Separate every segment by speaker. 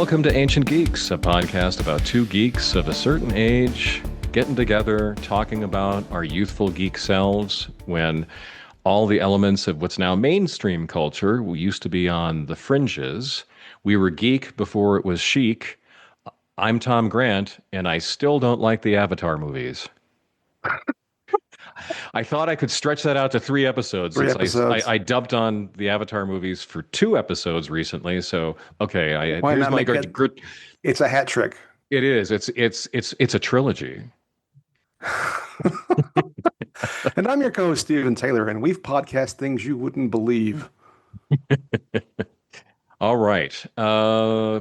Speaker 1: Welcome to Ancient Geeks, a podcast about two geeks of a certain age getting together, talking about our youthful geek selves when all the elements of what's now mainstream culture used to be on the fringes. We were geek before it was chic. I'm Tom Grant, and I still don't like the Avatar movies. I thought I could stretch that out to 3 episodes.
Speaker 2: Three episodes.
Speaker 1: I dubbed on the Avatar movies for 2 episodes recently. So okay,
Speaker 2: Why
Speaker 1: here's
Speaker 2: not
Speaker 1: my
Speaker 2: make that? It's a hat trick.
Speaker 1: It is. It's a trilogy.
Speaker 2: And I'm your co-host, Steven Taylor, and we've podcast things you wouldn't believe.
Speaker 1: All right.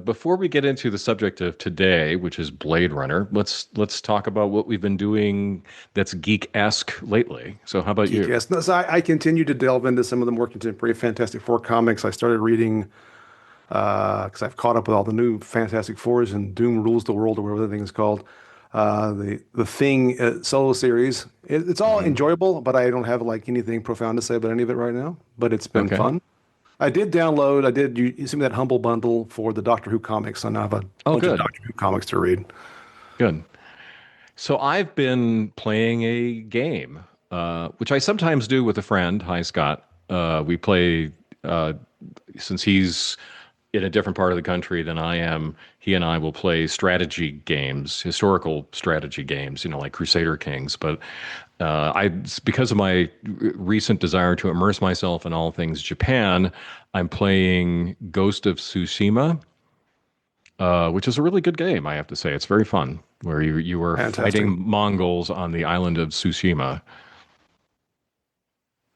Speaker 1: Before we get into the subject of today, which is Blade Runner, let's talk about what we've been doing that's geek-esque lately. So how about you?
Speaker 2: Yes, no, so I continue to delve into some of the more contemporary Fantastic Four comics. I started reading because I've caught up with all the new Fantastic Fours and Doom Rules the World, or whatever the thing is called. The Thing solo series. It's all enjoyable, but I don't have like anything profound to say about any of it right now. But it's been fun. I did you sent me that Humble bundle for the Doctor Who comics, so now I have a bunch of Doctor Who comics to read.
Speaker 1: Good. So I've been playing a game, which I sometimes do with a friend. Hi, Scott. We play, since he's in a different part of the country than I am, he and I will play strategy games, historical strategy games, like Crusader Kings. But because of my recent desire to immerse myself in all things Japan, I'm playing Ghost of Tsushima, which is a really good game, I have to say. It's very fun, where you are fighting Mongols on the island of Tsushima.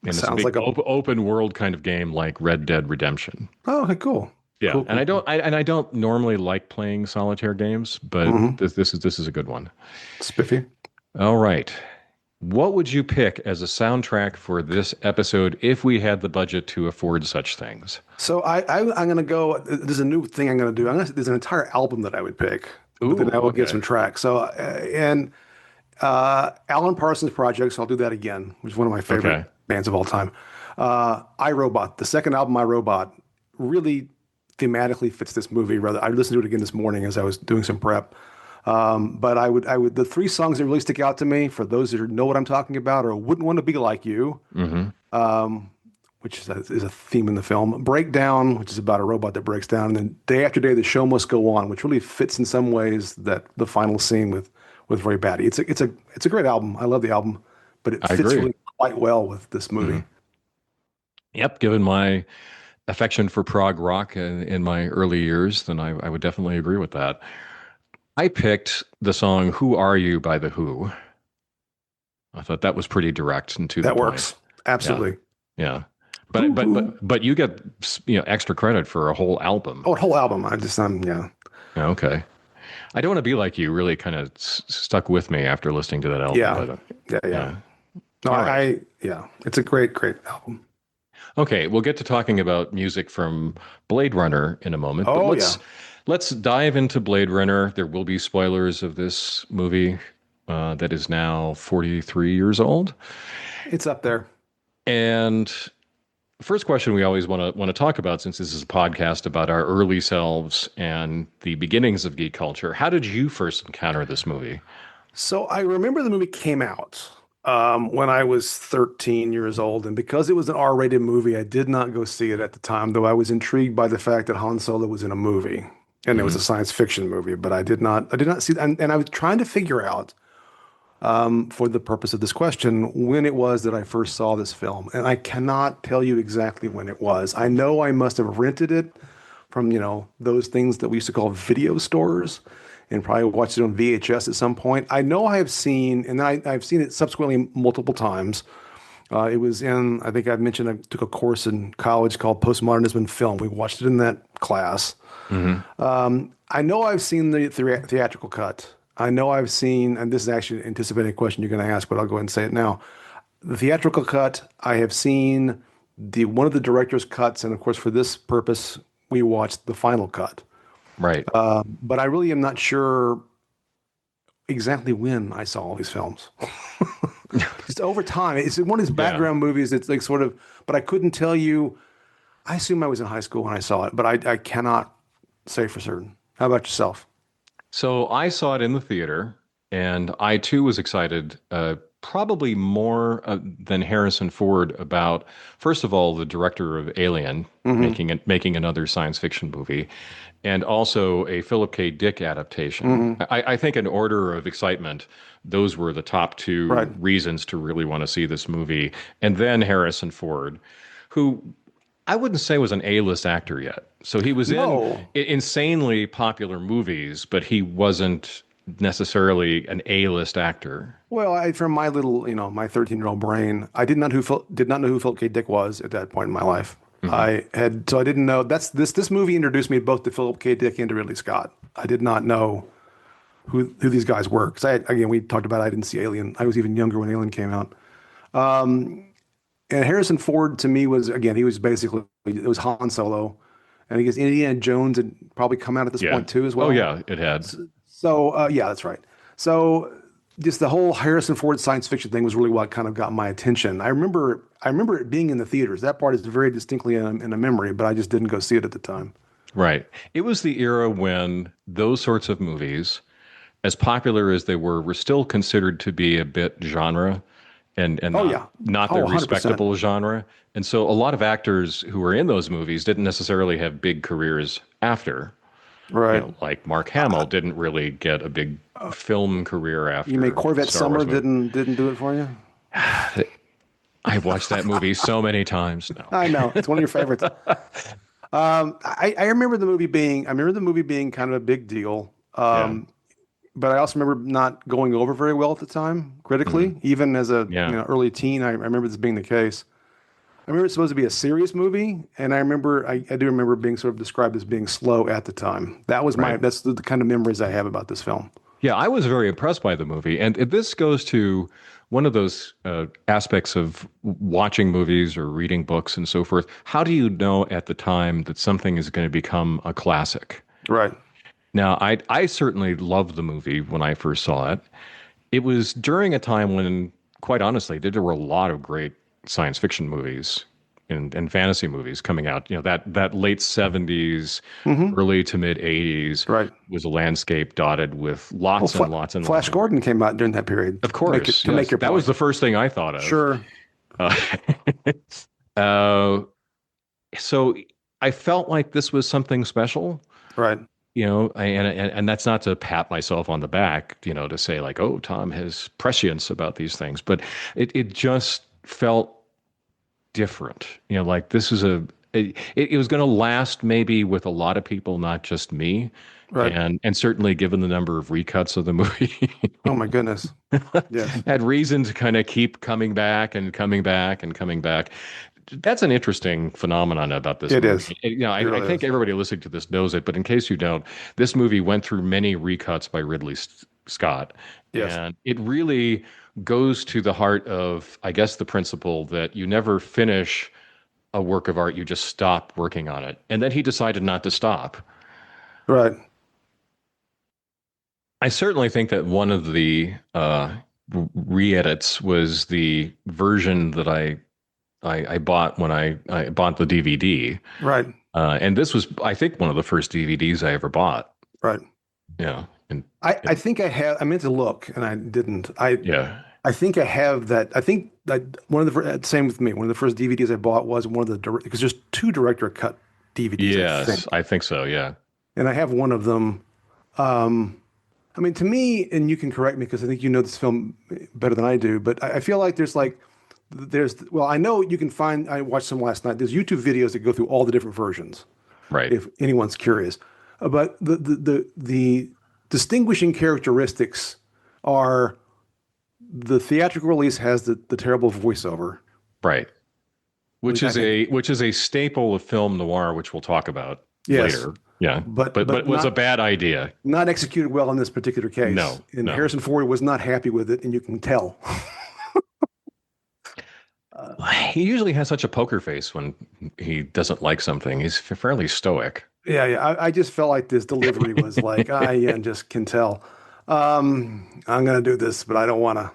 Speaker 1: And it's a big open world kind of game like Red Dead Redemption.
Speaker 2: Oh, okay, cool.
Speaker 1: Yeah,
Speaker 2: cool,
Speaker 1: and I don't normally like playing solitaire games, but this is a good one.
Speaker 2: Spiffy. All
Speaker 1: right. What would you pick as a soundtrack for this episode if we had the budget to afford such things?
Speaker 2: So I'm going to go. There's a new thing I'm going to do. There's an entire album that I would pick.
Speaker 1: Ooh,
Speaker 2: but then I will get some tracks. So Alan Parsons Project. So I'll do that again, which is one of my favorite bands of all time. iRobot, the second album, iRobot, really thematically fits this movie. Rather, I listened to it again this morning as I was doing some prep. But I would the 3 songs that really stick out to me for those that know what I'm talking about or wouldn't want to be like you, which is a theme in the film. Breakdown, which is about a robot that breaks down, and then Day After Day, The Show Must Go On, which really fits in some ways that the final scene with Roy Batty. It's a great album. I love the album, but it fits really quite well with this movie.
Speaker 1: Yep, given my affection for prog rock in my early years, then I would definitely agree with that. I picked the song "Who Are You" by The Who. I thought that was pretty direct and to the point.
Speaker 2: That works. Absolutely.
Speaker 1: Yeah. But you get extra credit for a whole album.
Speaker 2: Oh, a whole album.
Speaker 1: Okay. I don't want to be like you. Really, kind of stuck with me after listening to that album.
Speaker 2: Yeah. No, it's a great album.
Speaker 1: Okay, we'll get to talking about music from Blade Runner in a moment. But let's dive into Blade Runner. There will be spoilers of this movie that is now 43 years old.
Speaker 2: It's up there.
Speaker 1: And the first question we always want to talk about, since this is a podcast about our early selves and the beginnings of geek culture, how did you first encounter this movie?
Speaker 2: So I remember the movie came out when I was 13 years old, and because it was an R-rated movie, I did not go see it at the time, though I was intrigued by the fact that Han Solo was in a movie, and it was a science fiction movie, but I did not see that, and I was trying to figure out, for the purpose of this question, when it was that I first saw this film, and I cannot tell you exactly when it was. I know I must have rented it from, those things that we used to call video stores, and probably watched it on VHS at some point. I know I have seen, and I've seen it subsequently multiple times. It was in, I think I've mentioned, I took a course in college called Postmodernism in Film. We watched it in that class. I know I've seen the theatrical cut. I know I've seen, and this is actually anticipating a question you're going to ask, but I'll go ahead and say it now. The theatrical cut, I have seen one of the director's cuts, and of course for this purpose, we watched the final cut.
Speaker 1: Right.
Speaker 2: But I really am not sure exactly when I saw all these films. Just over time. It's one of these background movies. It's like sort of, but I couldn't tell you. I assume I was in high school when I saw it, but I cannot say for certain. How about yourself?
Speaker 1: So I saw it in the theater, and I too was excited, probably more than Harrison Ford about, first of all, the director of Alien
Speaker 2: Hmm.
Speaker 1: making another science fiction movie, and also a Philip K. Dick adaptation.
Speaker 2: Hmm.
Speaker 1: I think in order of excitement, those were the top
Speaker 2: Right.
Speaker 1: two reasons to really want to see this movie, and then Harrison Ford, who I wouldn't say was an A-list actor yet. So he was in
Speaker 2: No.
Speaker 1: insanely popular movies, but he wasn't necessarily an A-list actor.
Speaker 2: Well, from my little, my 13-year-old brain, I did not know who Philip K. Dick was at that point in my life.
Speaker 1: Hmm.
Speaker 2: So I didn't know this movie introduced me both to Philip K. Dick and to Ridley Scott. I did not know who these guys were because again, we talked about I didn't see Alien. I was even younger when Alien came out. And Harrison Ford to me was again, he was basically it was Han Solo, and I guess Indiana Jones had probably come out at this
Speaker 1: Yeah.
Speaker 2: point too as
Speaker 1: Oh
Speaker 2: well.
Speaker 1: yeah, it had.
Speaker 2: Yeah, that's right. So just the whole Harrison Ford science fiction thing was really what kind of got my attention. I remember it being in the theaters. That part is very distinctly in a memory, but I just didn't go see it at the time.
Speaker 1: Right. It was the era when those sorts of movies, as popular as they were still considered to be a bit genre and
Speaker 2: Oh
Speaker 1: not
Speaker 2: yeah.
Speaker 1: not
Speaker 2: Oh,
Speaker 1: the
Speaker 2: 100%.
Speaker 1: respectable genre. And so a lot of actors who were in those movies didn't necessarily have big careers after.
Speaker 2: Right.
Speaker 1: Like Mark
Speaker 2: Uh,
Speaker 1: Hamill didn't really get a big film career
Speaker 2: you mean
Speaker 1: after the
Speaker 2: Corvette
Speaker 1: Star Wars
Speaker 2: Summer
Speaker 1: movie.
Speaker 2: didn't do it for you?
Speaker 1: I've watched that movie so many times now.
Speaker 2: I know. It's one of your favorites. I remember the movie being kind of a big deal.
Speaker 1: Yeah.
Speaker 2: But I also remember not going over very well at the time
Speaker 1: Hmm.
Speaker 2: critically, even as a
Speaker 1: Yeah.
Speaker 2: early teen. I remember this being the case. I remember it's supposed to be a serious movie, and I do remember being sort of described as being slow at the time.
Speaker 1: Right.
Speaker 2: That's the kind of memories I have about this film.
Speaker 1: Yeah, I was very impressed by the movie, and this goes to one of those aspects of watching movies or reading books and so forth. How do you know at the time that something is going to become a classic?
Speaker 2: Right.
Speaker 1: Now, I certainly loved the movie when I first saw it. It was during a time when, quite honestly, there were a lot of great science fiction movies and fantasy movies coming out. That late 70s,
Speaker 2: Hmm.
Speaker 1: early to mid 80s
Speaker 2: Right.
Speaker 1: was a landscape dotted with
Speaker 2: Well,
Speaker 1: lots and lots and lots
Speaker 2: Flash
Speaker 1: of great.
Speaker 2: Gordon came out during that period
Speaker 1: Of
Speaker 2: to make it
Speaker 1: course,
Speaker 2: to make
Speaker 1: yes.
Speaker 2: your
Speaker 1: That was
Speaker 2: point.
Speaker 1: the first thing I thought of.
Speaker 2: Sure.
Speaker 1: Uh, uh, so I felt like this was something special.
Speaker 2: Right.
Speaker 1: And that's not to pat myself on the back, to say like, oh, Tom has prescience about these things, but it just felt different. Like this is it was going to last maybe with a lot of people, not just me,
Speaker 2: Right.
Speaker 1: and certainly given the number of recuts of the movie,
Speaker 2: Oh my goodness. Yes.
Speaker 1: had reason to kind of keep coming back and coming back and coming back. That's an interesting phenomenon about this
Speaker 2: It is.
Speaker 1: movie.
Speaker 2: It
Speaker 1: I
Speaker 2: really
Speaker 1: think
Speaker 2: is.
Speaker 1: everybody listening to this knows it, but in case you don't, this movie went through many recuts by Ridley Scott,
Speaker 2: Yes.
Speaker 1: and it really goes to the heart of, I guess, the principle that you never finish a work of art, you just stop working on it. And then he decided not to stop.
Speaker 2: Right.
Speaker 1: I certainly think that one of the re-edits was the version that I bought when I bought the DVD.
Speaker 2: Right.
Speaker 1: And this was, I think, one of the first DVDs I ever bought.
Speaker 2: Right.
Speaker 1: Yeah. And
Speaker 2: I think I meant to look and I didn't.
Speaker 1: yeah.
Speaker 2: I think I have that. I think that one of same with me. One of the first DVDs I bought was one of the because there's two director cut DVDs, I
Speaker 1: Yes,
Speaker 2: think,
Speaker 1: I think so. Yeah.
Speaker 2: and I have one of them. Um, I mean, to me, and you can correct me because I think you know this film better than I do, but I feel like well, I know you can find. I watched some last night. There's YouTube videos that go through all the different versions
Speaker 1: Right.
Speaker 2: if anyone's curious. But the distinguishing characteristics are the theatrical release has the terrible voiceover,
Speaker 1: Right.
Speaker 2: which I think
Speaker 1: Which is a staple of film noir, which we'll talk about
Speaker 2: yes,
Speaker 1: later. Yeah. But
Speaker 2: but
Speaker 1: it was a bad idea.
Speaker 2: not executed well in this particular case.
Speaker 1: No,
Speaker 2: And
Speaker 1: no.
Speaker 2: Harrison Ford was not happy with it, and you can tell. Uh,
Speaker 1: He usually has such a poker face when he doesn't like something. He's fairly stoic.
Speaker 2: yeah, yeah. I just felt like this delivery was like, yeah, just can tell. I'm gonna do this, but I don't wanna.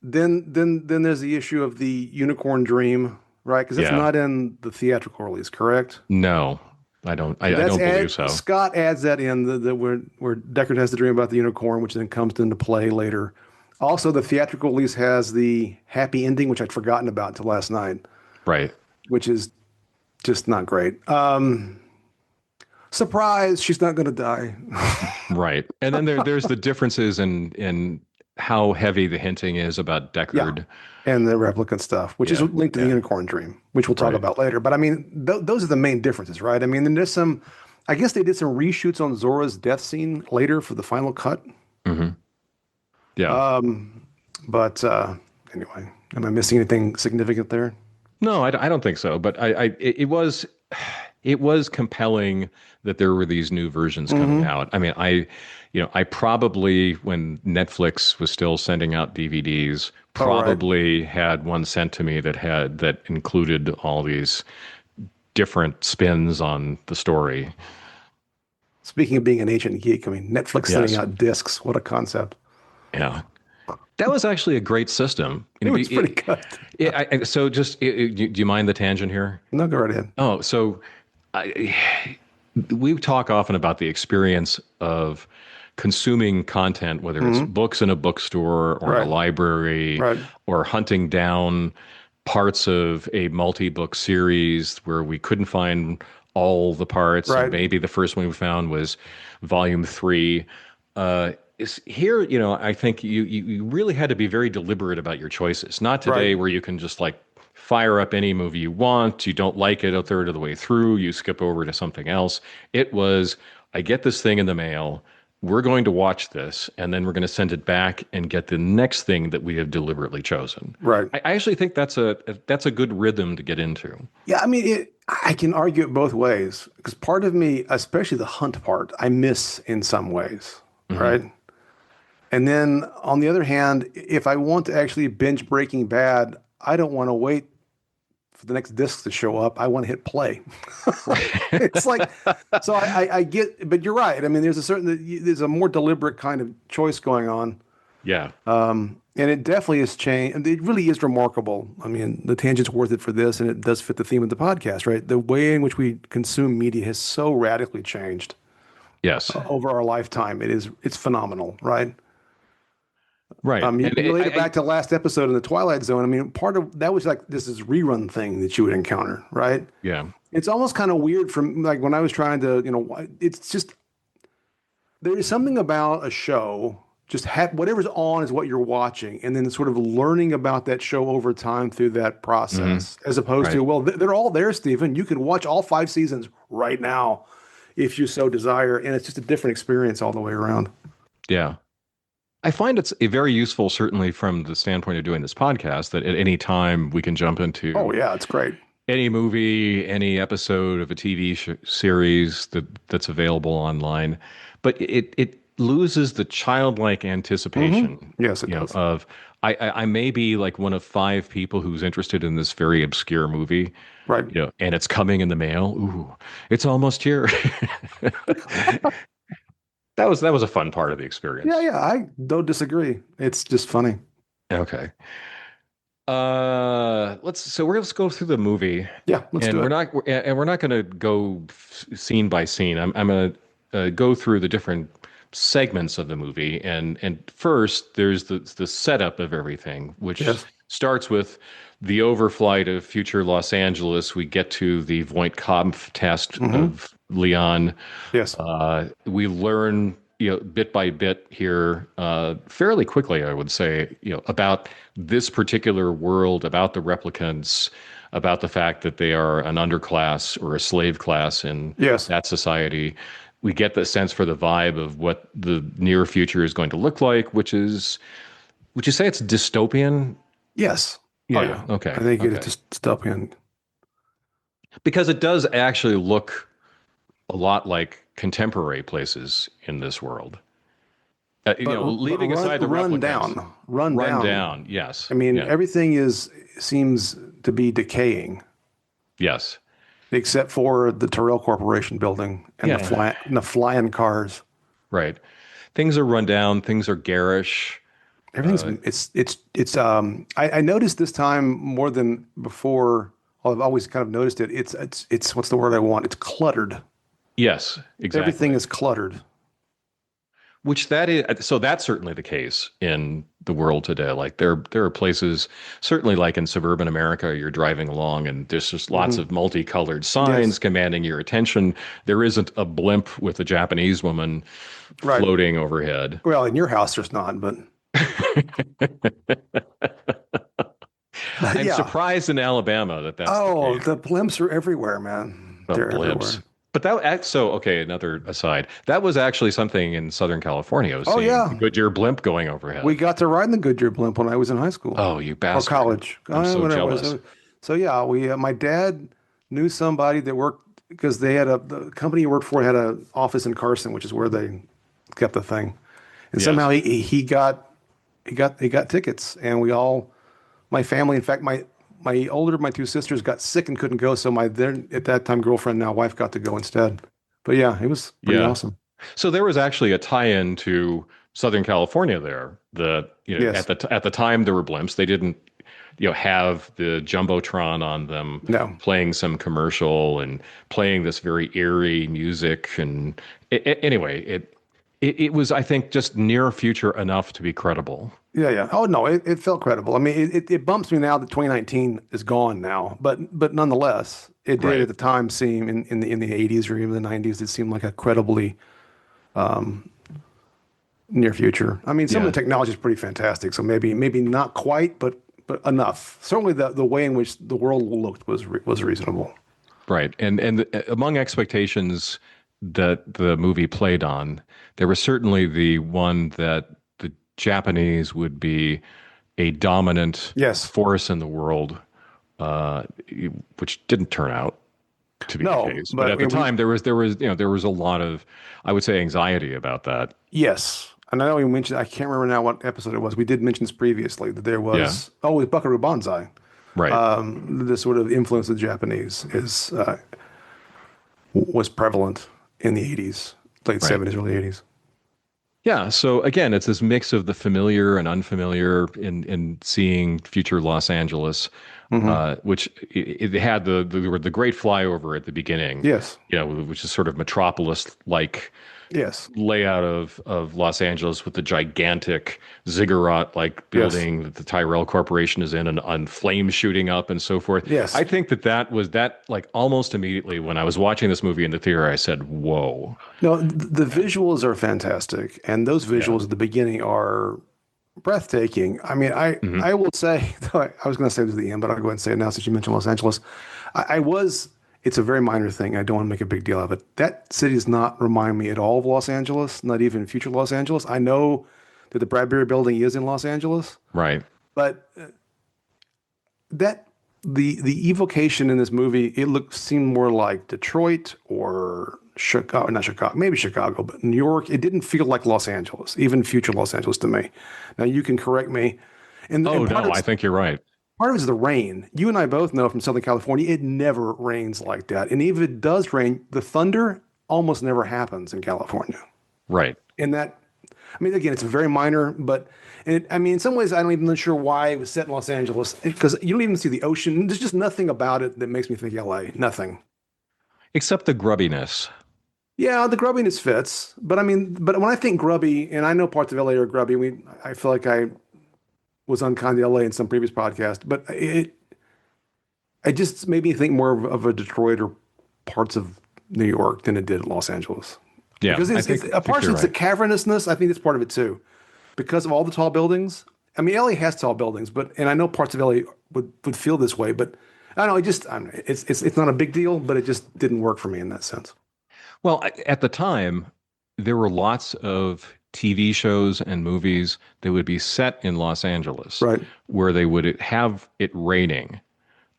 Speaker 2: Then there's the issue of the unicorn dream, right? Because that's
Speaker 1: Yeah.
Speaker 2: not in the theatrical release, correct?
Speaker 1: No. I
Speaker 2: That's
Speaker 1: don't believe
Speaker 2: add
Speaker 1: so.
Speaker 2: Scott adds that in the where Deckard has to dream about the unicorn, which then comes into play later. Also, the theatrical release has the happy ending, which I'd forgotten about until last night,
Speaker 1: Right.
Speaker 2: which is just not great. Surprise, she's not going to die.
Speaker 1: Right. And then there's the differences in how heavy the hinting is about
Speaker 2: Yeah.
Speaker 1: Deckard.
Speaker 2: And the replicant stuff, which is
Speaker 1: Yeah.
Speaker 2: linked to the
Speaker 1: Yeah.
Speaker 2: unicorn dream, which we'll talk
Speaker 1: Right.
Speaker 2: about later. But I mean, those are the main differences, right? I mean, then there's some, I guess they did some reshoots on Zora's death scene later for the final cut.
Speaker 1: Hmm. Yeah.
Speaker 2: But anyway, am I missing anything significant there?
Speaker 1: No, I don't think so. But it was compelling that there were these new versions coming
Speaker 2: Hmm.
Speaker 1: out. I mean, I probably when Netflix was still sending out DVDs,
Speaker 2: All right.
Speaker 1: probably had one sent to me that included all these different spins on the story.
Speaker 2: Speaking of being an ancient geek, I mean, Netflix sending
Speaker 1: Yes.
Speaker 2: out discs, what a concept.
Speaker 1: Yeah. That was actually a great system.
Speaker 2: It was pretty good.
Speaker 1: So just do you mind the tangent here?
Speaker 2: No, go right ahead.
Speaker 1: Oh, so I, we talk often about the experience of consuming content, whether it's
Speaker 2: Hmm.
Speaker 1: books in a bookstore or in a
Speaker 2: Right.
Speaker 1: library,
Speaker 2: Right.
Speaker 1: or hunting down parts of a multi-book series where we couldn't find all the parts, and
Speaker 2: Right.
Speaker 1: maybe the first one we found was volume three. Is here, I think you really had to be very deliberate about your choices. Not
Speaker 2: Right.
Speaker 1: today, where you can just like fire up any movie you want. You don't like it a third of the way through, you skip over to something else. It was, I get this thing in the mail. We're going to watch this, and then we're going to send it back and get the next thing that we have deliberately chosen.
Speaker 2: Right.
Speaker 1: I actually think that's a good rhythm to get into.
Speaker 2: Yeah, I mean, I can argue it both ways because part of me, especially the hunt part, I miss in some ways,
Speaker 1: Hmm.
Speaker 2: right? And then on the other hand, if I want to actually binge Breaking Bad, I don't want to wait for the next disc to show up. I want to hit play. It's like, so I get, but you're right. I mean, there's a more deliberate kind of choice going on.
Speaker 1: Yeah.
Speaker 2: And it definitely has changed. And it really is remarkable. I mean, the tangent's worth it for this, and it does fit the theme of the podcast, right? The way in which we consume media has so radically changed
Speaker 1: Yes.
Speaker 2: over our lifetime. It's phenomenal, right?
Speaker 1: Right.
Speaker 2: You
Speaker 1: And
Speaker 2: can
Speaker 1: it,
Speaker 2: relate it back to last episode in the Twilight Zone. I mean, part of that was like this is rerun thing that you would encounter, right?
Speaker 1: yeah.
Speaker 2: It's almost kind of weird from like when I was trying to, it's just there is something about a show just whatever's on is what you're watching, and then sort of learning about that show over time through that
Speaker 1: Hmm.
Speaker 2: process, as opposed to,
Speaker 1: Right.
Speaker 2: well, they're all there, Stephen. You can watch all 5 seasons right now if you so desire, and it's just a different experience all the way around.
Speaker 1: Yeah. I find it's a very useful, certainly from the standpoint of doing this podcast, that at any time we can jump
Speaker 2: Oh
Speaker 1: into
Speaker 2: yeah, it's great.
Speaker 1: any movie, any episode of a TV series that's available online. But it loses the childlike
Speaker 2: Hmm.
Speaker 1: anticipation,
Speaker 2: Yes, it does.
Speaker 1: of I may be like one of five people who's interested in this very obscure movie,
Speaker 2: Right.
Speaker 1: and it's coming in the mail. Ooh, it's almost here. That was a fun part of the
Speaker 2: Yeah,
Speaker 1: experience.
Speaker 2: yeah, I don't disagree. It's just funny.
Speaker 1: Okay. Let's go through the movie,
Speaker 2: Yeah, let's
Speaker 1: and
Speaker 2: do it.
Speaker 1: we're not going to go scene by scene. I'm going to go through the different segments of the movie, and first there's the setup of everything, which
Speaker 2: Yes.
Speaker 1: starts with the overflight of future Los Angeles. We get to the Voight Kampff test
Speaker 2: Hmm.
Speaker 1: of Leon.
Speaker 2: Yes.
Speaker 1: We learn, bit by bit here, fairly quickly, I would say, about this particular world, about the replicants, about the fact that they are an underclass or a slave class in
Speaker 2: Yes.
Speaker 1: that society. We get the sense for the vibe of what the near future is going to look like, which is, would you say it's dystopian?
Speaker 2: Yes. Oh
Speaker 1: Yeah.
Speaker 2: yeah. I
Speaker 1: Okay.
Speaker 2: think it is
Speaker 1: Okay.
Speaker 2: just stuff in.
Speaker 1: Because it does actually look a lot like contemporary places in this world.
Speaker 2: But
Speaker 1: Leaving aside the
Speaker 2: run
Speaker 1: replicants,
Speaker 2: down, run
Speaker 1: run
Speaker 2: down.
Speaker 1: down. Yes.
Speaker 2: I mean,
Speaker 1: Yeah.
Speaker 2: everything seems to be decaying,
Speaker 1: Yes.
Speaker 2: except for the Terrell Corporation building and
Speaker 1: Yeah.
Speaker 2: the flying cars.
Speaker 1: Right. Things are run down. Things are garish.
Speaker 2: Everything's it's I noticed this time more than before. Well, I've always kind of noticed it. It's what's the word I want? It's cluttered.
Speaker 1: Yes,
Speaker 2: Everything
Speaker 1: exactly.
Speaker 2: is cluttered.
Speaker 1: Which that is, so that's certainly the case in the world today. Like there are places, certainly like in suburban America, you're driving along and there's just lots
Speaker 2: Hmm.
Speaker 1: of multicolored signs
Speaker 2: Yes,
Speaker 1: commanding your attention. There isn't a blimp with a Japanese woman
Speaker 2: right.
Speaker 1: floating overhead.
Speaker 2: Well, in your house there's not, but
Speaker 1: I'm
Speaker 2: yeah.
Speaker 1: surprised in Alabama that that's the
Speaker 2: Oh,
Speaker 1: case.
Speaker 2: the blimps are everywhere, man.
Speaker 1: The
Speaker 2: They're
Speaker 1: blimps.
Speaker 2: everywhere.
Speaker 1: But so okay, another aside. That was actually something in Southern California. I was
Speaker 2: Oh
Speaker 1: seeing the
Speaker 2: yeah.
Speaker 1: Goodyear blimp going
Speaker 2: We
Speaker 1: overhead.
Speaker 2: got to ride in the Goodyear blimp when I was in high school
Speaker 1: Oh, you
Speaker 2: or
Speaker 1: bastard.
Speaker 2: college,
Speaker 1: I'm so
Speaker 2: whatever it was.
Speaker 1: jealous.
Speaker 2: So yeah, we my dad knew somebody that worked because they had the company he worked for had an office in Carson, which is where they kept the thing. And somehow
Speaker 1: Yes.
Speaker 2: he got tickets, and we all my family. In fact, my two sisters got sick and couldn't go, so my then at that time girlfriend, now wife, got to go instead. But yeah, it was pretty
Speaker 1: Yeah.
Speaker 2: awesome.
Speaker 1: So there was actually a tie-in to Southern California there.
Speaker 2: Yes.
Speaker 1: At the time there were blimps. They didn't have the jumbotron on them
Speaker 2: No.
Speaker 1: playing some commercial and playing this very eerie music and anyway, it was, I think, just near future enough to be credible.
Speaker 2: Yeah, yeah. Oh no, it felt credible. I mean, it bumps me now that 2019 is gone now, but nonetheless, it did
Speaker 1: Right.
Speaker 2: at the time seem in the 80s or even the 90s, it seemed like a credibly near future. I mean, some of
Speaker 1: Yeah.
Speaker 2: the technology is pretty fantastic, so maybe not quite, but enough. Certainly, the way in which the world looked was reasonable.
Speaker 1: Right. And among expectations that the movie played on, there was certainly the one that the Japanese would be a dominant
Speaker 2: Yes.
Speaker 1: force in the world, uh, which didn't turn out to be the
Speaker 2: No,
Speaker 1: case. But
Speaker 2: but
Speaker 1: at the time, there was a lot of, I would say, anxiety about that.
Speaker 2: yes. And I know we mentioned, I can't remember now what episode it was. We did mention this previously that there
Speaker 1: Yeah.
Speaker 2: was, oh, with Buckaroo Banzai.
Speaker 1: Right.
Speaker 2: The sort of influence of the Japanese was prevalent in the 80s, late
Speaker 1: Right.
Speaker 2: 70s, early 80s.
Speaker 1: Yeah. So again, it's this mix of the familiar and unfamiliar in seeing future Los Angeles,
Speaker 2: Hmm.
Speaker 1: which it had the great flyover at the beginning,
Speaker 2: Yes,
Speaker 1: which is sort of metropolis like
Speaker 2: yes,
Speaker 1: layout of Los Angeles with the gigantic ziggurat like
Speaker 2: yes,
Speaker 1: building that the Tyrell Corporation is in and on flames shooting up and so forth.
Speaker 2: yes.
Speaker 1: I think that was that like almost immediately when I was watching this movie in the theater, I said, "Whoa."
Speaker 2: No, the visuals are fantastic, and those
Speaker 1: Yeah.
Speaker 2: visuals at the beginning are breathtaking. I mean, I
Speaker 1: Hmm.
Speaker 2: I will say, I was going to say this at the end, but I'll go ahead and say it now since you mentioned Los Angeles. I was. It's a very minor thing. I don't want to make a big deal of it. That city does not remind me at all of Los Angeles, not even future Los Angeles. I know that the Bradbury Building is in Los Angeles,
Speaker 1: Right.
Speaker 2: but that the evocation in this movie, seemed more like Detroit or Chicago, not Chicago, maybe Chicago, but New York. It didn't feel like Los Angeles, even future Los Angeles to me. Now you can correct me, and
Speaker 1: Oh no, I think you're right.
Speaker 2: part of it is the rain. You and I both know from Southern California, it never rains like that, and even if it does rain, the thunder almost never happens in California.
Speaker 1: Right.
Speaker 2: And that, I mean, again, it's very minor, but I mean, in some ways, I don't even know sure why it was set in Los Angeles because you don't even see the ocean. There's just nothing about it that makes me think LA. Nothing.
Speaker 1: Except the grubbiness.
Speaker 2: Yeah, the grubbiness fits, but I mean, but when I think grubby, and I know parts of LA are grubby, I feel like I was unkind to LA in some previous podcast, but it just made me think more of a Detroit or parts of New York than it did Los Angeles.
Speaker 1: Yeah,
Speaker 2: Because it's
Speaker 1: I think you're
Speaker 2: partially it's the
Speaker 1: right.
Speaker 2: cavernousness. I think it's part of it too, because of all the tall buildings. I mean, LA has tall buildings, and I know parts of LA would feel this way, but I don't know. I don't know, it's not a big deal, but it just didn't work for me in that sense.
Speaker 1: Well, at the time, there were lots of TV shows and movies that would be set in Los Angeles
Speaker 2: Right?
Speaker 1: where they would have it raining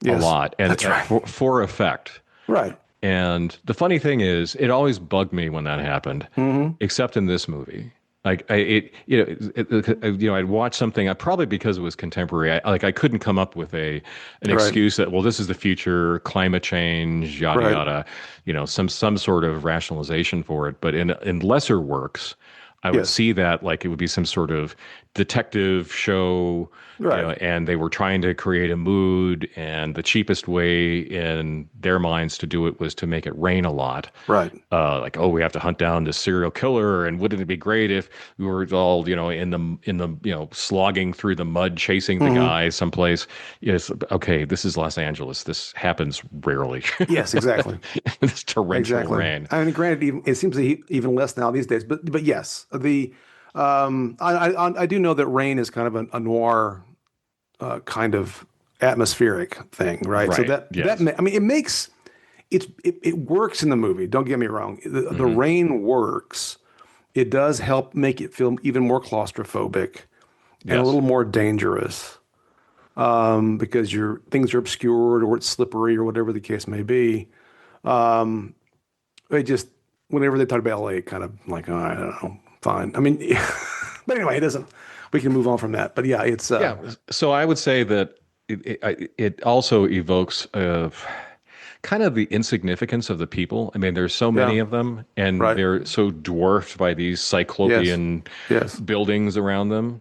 Speaker 1: a
Speaker 2: Yes,
Speaker 1: lot and
Speaker 2: that's right.
Speaker 1: for effect.
Speaker 2: Right.
Speaker 1: And the funny thing is, it always bugged me when that happened,
Speaker 2: Hmm.
Speaker 1: except in this movie. Like I'd watch something, probably because it was contemporary. I couldn't come up with an
Speaker 2: Right.
Speaker 1: excuse that, well, this is the future, climate change, yada
Speaker 2: Right.
Speaker 1: yada, some sort of rationalization for it. But in lesser works, I would
Speaker 2: Yes.
Speaker 1: see that like it would be some sort of detective show,
Speaker 2: Right.
Speaker 1: and they were trying to create a mood, and the cheapest way in their minds to do it was to make it rain a lot.
Speaker 2: Right.
Speaker 1: Like, oh, we have to hunt down this serial killer, and wouldn't it be great if we were all, in the, slogging through the mud, chasing the
Speaker 2: Hmm.
Speaker 1: guy someplace? Yes, okay, this is Los Angeles. This happens rarely.
Speaker 2: Yes, exactly.
Speaker 1: This torrential
Speaker 2: Exactly.
Speaker 1: rain.
Speaker 2: I mean, granted, it seems even less now these days, but yes, I do know that rain is kind of a noir kind of atmospheric thing, right? So
Speaker 1: Right. Yes.
Speaker 2: I mean, it works in the movie. Don't get me wrong. The
Speaker 1: Hmm.
Speaker 2: rain works. It does help make it feel even more claustrophobic and a
Speaker 1: Yes.
Speaker 2: little more dangerous, because your things are obscured or it's slippery or whatever the case may be. Um, It just, whenever they talk about LA, kind of like, oh, I don't know, fine. I mean, but anyway, it doesn't. We can move on from that. But yeah, it's
Speaker 1: Yeah. So I would say that it also evokes kind of the insignificance of the people. I mean, there's so
Speaker 2: yeah,
Speaker 1: many of them, and
Speaker 2: right.
Speaker 1: they're so dwarfed by these
Speaker 2: Yes,
Speaker 1: cyclopean
Speaker 2: yes.
Speaker 1: buildings around them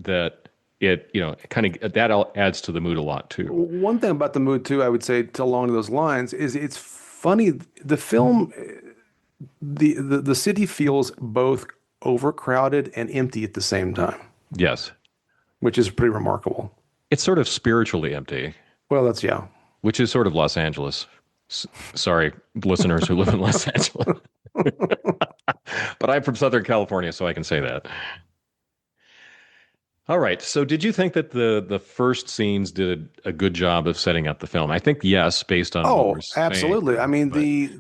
Speaker 1: that it kind of that all adds to the mood a lot too.
Speaker 2: One thing about the mood too, I would say, to along those lines, is it's funny. The film, the city feels both overcrowded and empty at the same time,
Speaker 1: Yes.
Speaker 2: which is pretty remarkable.
Speaker 1: It's sort of spiritually empty,
Speaker 2: Well, that's yeah.
Speaker 1: which is sort of Los Angeles. S- Sorry, listeners who live in Los Angeles, but I'm from Southern California, so I can say that. All right. So, did you think that the first scenes did a good job of setting up the film? I think yes, based on what we're
Speaker 2: Oh,
Speaker 1: saying
Speaker 2: absolutely. I
Speaker 1: here.
Speaker 2: mean,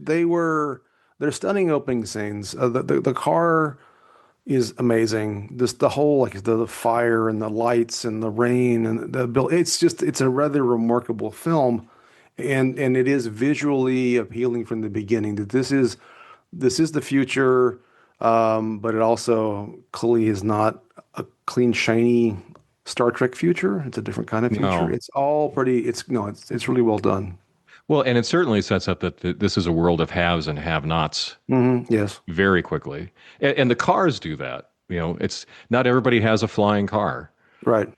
Speaker 1: But
Speaker 2: they're stunning opening scenes. The car is amazing. This the whole like the fire and the lights and the rain and the bill. It's a rather remarkable film, and it is visually appealing from the beginning. That this is the future, but it also clearly is not a clean, shiny Star Trek future. It's a different kind of future.
Speaker 1: no.
Speaker 2: It's all pretty. It's no. It's really well done.
Speaker 1: Well, and it certainly sets up that this is a world of haves and have-nots
Speaker 2: Yes,
Speaker 1: very quickly, and the cars do that. It's not everybody has a flying car.
Speaker 2: right.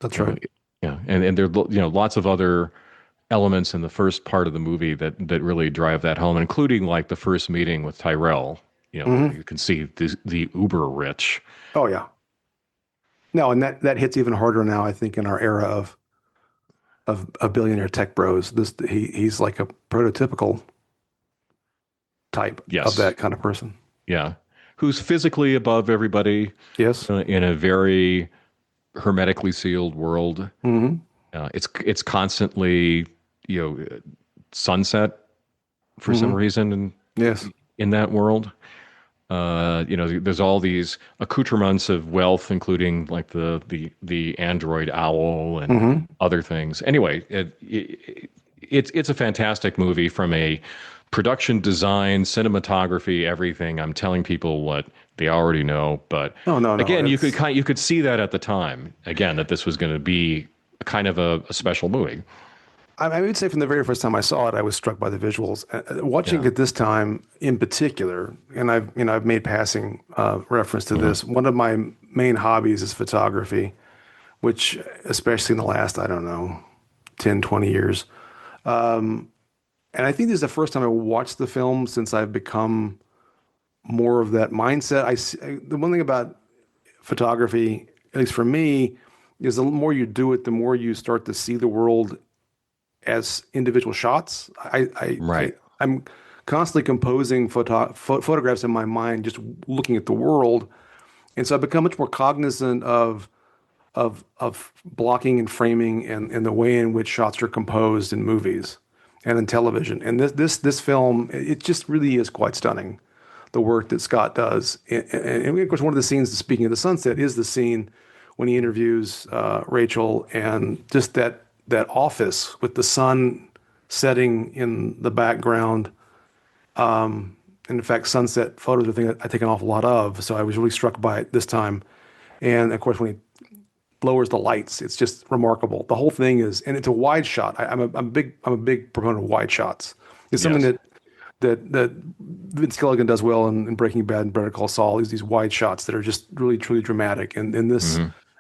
Speaker 2: That's
Speaker 1: You know,
Speaker 2: right.
Speaker 1: yeah, and there lots of other elements in the first part of the movie that really drive that home, including like the first meeting with Tyrell. Where
Speaker 2: Hmm.
Speaker 1: you can see the uber rich.
Speaker 2: Oh yeah. No, and that hits even harder now, I think, in our era of a billionaire tech bros. He's like a prototypical type of
Speaker 1: Yes,
Speaker 2: that kind of person.
Speaker 1: yeah, who's physically above everybody
Speaker 2: Yes.
Speaker 1: in a very hermetically sealed world.
Speaker 2: Hmm.
Speaker 1: It's constantly you know sunset for some
Speaker 2: Hmm.
Speaker 1: reason
Speaker 2: Yes.
Speaker 1: in that world. There's all these accoutrements of wealth, including like the android owl and
Speaker 2: Hmm.
Speaker 1: other things. Anyway, it's a fantastic movie from a production design, cinematography, everything. I'm telling people what they already know, but
Speaker 2: No, no, no.
Speaker 1: again,
Speaker 2: It's
Speaker 1: you could see that at the time again that this was going to be kind of a special movie.
Speaker 2: I would say from the very first time I saw it, I was struck by the visuals. Watching
Speaker 1: Yeah.
Speaker 2: it this time in particular, and I've made passing reference to
Speaker 1: Hmm.
Speaker 2: this. One of my main hobbies is photography, which especially in the last, I don't know, 10, 20 years. And I think this is the first time I watched the film since I've become more of that mindset. The one thing about photography, at least for me, is the more you do it, the more you start to see the world as individual shots.
Speaker 1: Right.
Speaker 2: I'm constantly composing photographs in my mind, just looking at the world, and so I've become much more cognizant of blocking and framing and the way in which shots are composed in movies and in television. And this film, it just really is quite stunning, the work that Scott does. And of course, one of the scenes, speaking of the sunset, is the scene when he interviews Rachel, and just that office with the sun setting in the background. And in fact, sunset photos are a thing that I take an awful lot of. So I was really struck by it this time. And of course, when he lowers the lights, it's just remarkable. The whole thing is, and it's a wide shot. I'm a big proponent of wide shots. It's something
Speaker 1: Yes.
Speaker 2: that Vince Gilligan does well in Breaking Bad and Better Call Saul is these wide shots that are just really truly dramatic.
Speaker 1: Hmm.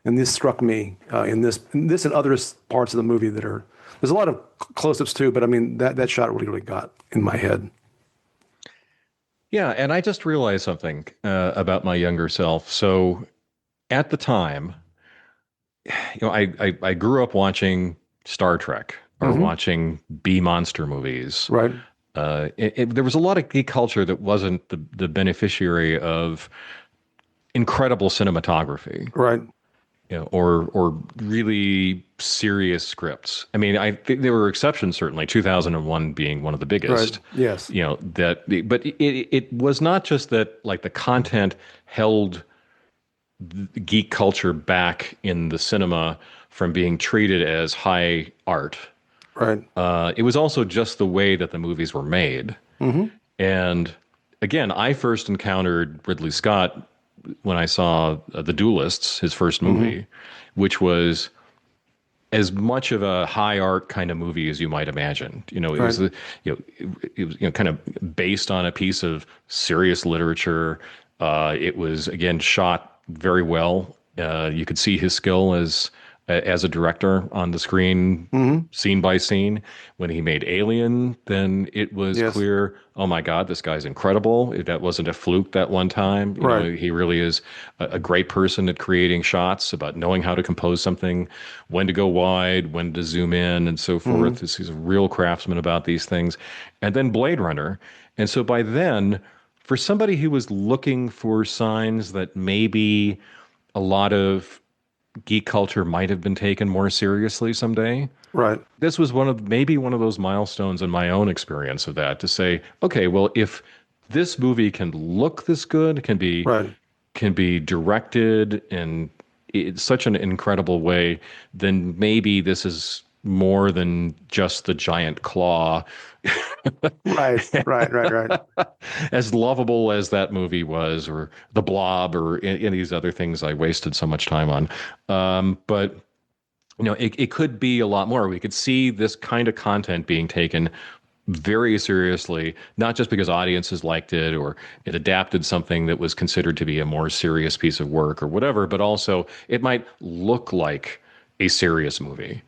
Speaker 2: And this struck me in this and other parts of the movie that are there's a lot of close-ups too, but I mean that shot really got in my head.
Speaker 1: Yeah, and I just realized something about my younger self. So at the time, I grew up watching Star Trek or
Speaker 2: Hmm.
Speaker 1: watching B monster movies.
Speaker 2: Right,
Speaker 1: There was a lot of geek culture that wasn't the beneficiary of incredible cinematography,
Speaker 2: right,
Speaker 1: or really serious scripts. I mean, I think there were exceptions, certainly 2001 being one of the
Speaker 2: right.
Speaker 1: biggest.
Speaker 2: Yes,
Speaker 1: But it was not just that like the content held geek culture back in the cinema from being treated as high art.
Speaker 2: right.
Speaker 1: It was also just the way that the movies were made.
Speaker 2: Hmm.
Speaker 1: And again, I first encountered Ridley Scott when I saw The Duelists, his first
Speaker 2: Hmm.
Speaker 1: movie, which was as much of a high art kind of movie as you might imagine. It
Speaker 2: Right,
Speaker 1: was it was kind of based on a piece of serious literature. It was again shot very well. You could see his skill as a director on the screen,
Speaker 2: hmm.
Speaker 1: scene by scene. When he made Alien, then it was
Speaker 2: Yes,
Speaker 1: clear, oh my God, this guy's incredible. That wasn't a fluke that one time.
Speaker 2: right.
Speaker 1: He really is a great person at creating shots, about knowing how to compose something, when to go wide, when to zoom in, and so
Speaker 2: Hmm.
Speaker 1: forth. He's a real craftsman about these things. And then Blade Runner. And so by then, for somebody who was looking for signs that maybe a lot of geek culture might have been taken more seriously someday,
Speaker 2: Right,
Speaker 1: this was maybe one of those milestones in my own experience of that, to say, okay, well, if this movie can look this good,
Speaker 2: right.
Speaker 1: can be directed in such an incredible way, then maybe this is more than just the giant claw.
Speaker 2: Right, right, right, right.
Speaker 1: As lovable as that movie was, or The Blob, or any of these other things I wasted so much time on. But it could be a lot more. We could see this kind of content being taken very seriously, not just because audiences liked it or it adapted something that was considered to be a more serious piece of work or whatever, but also it might look like a serious movie.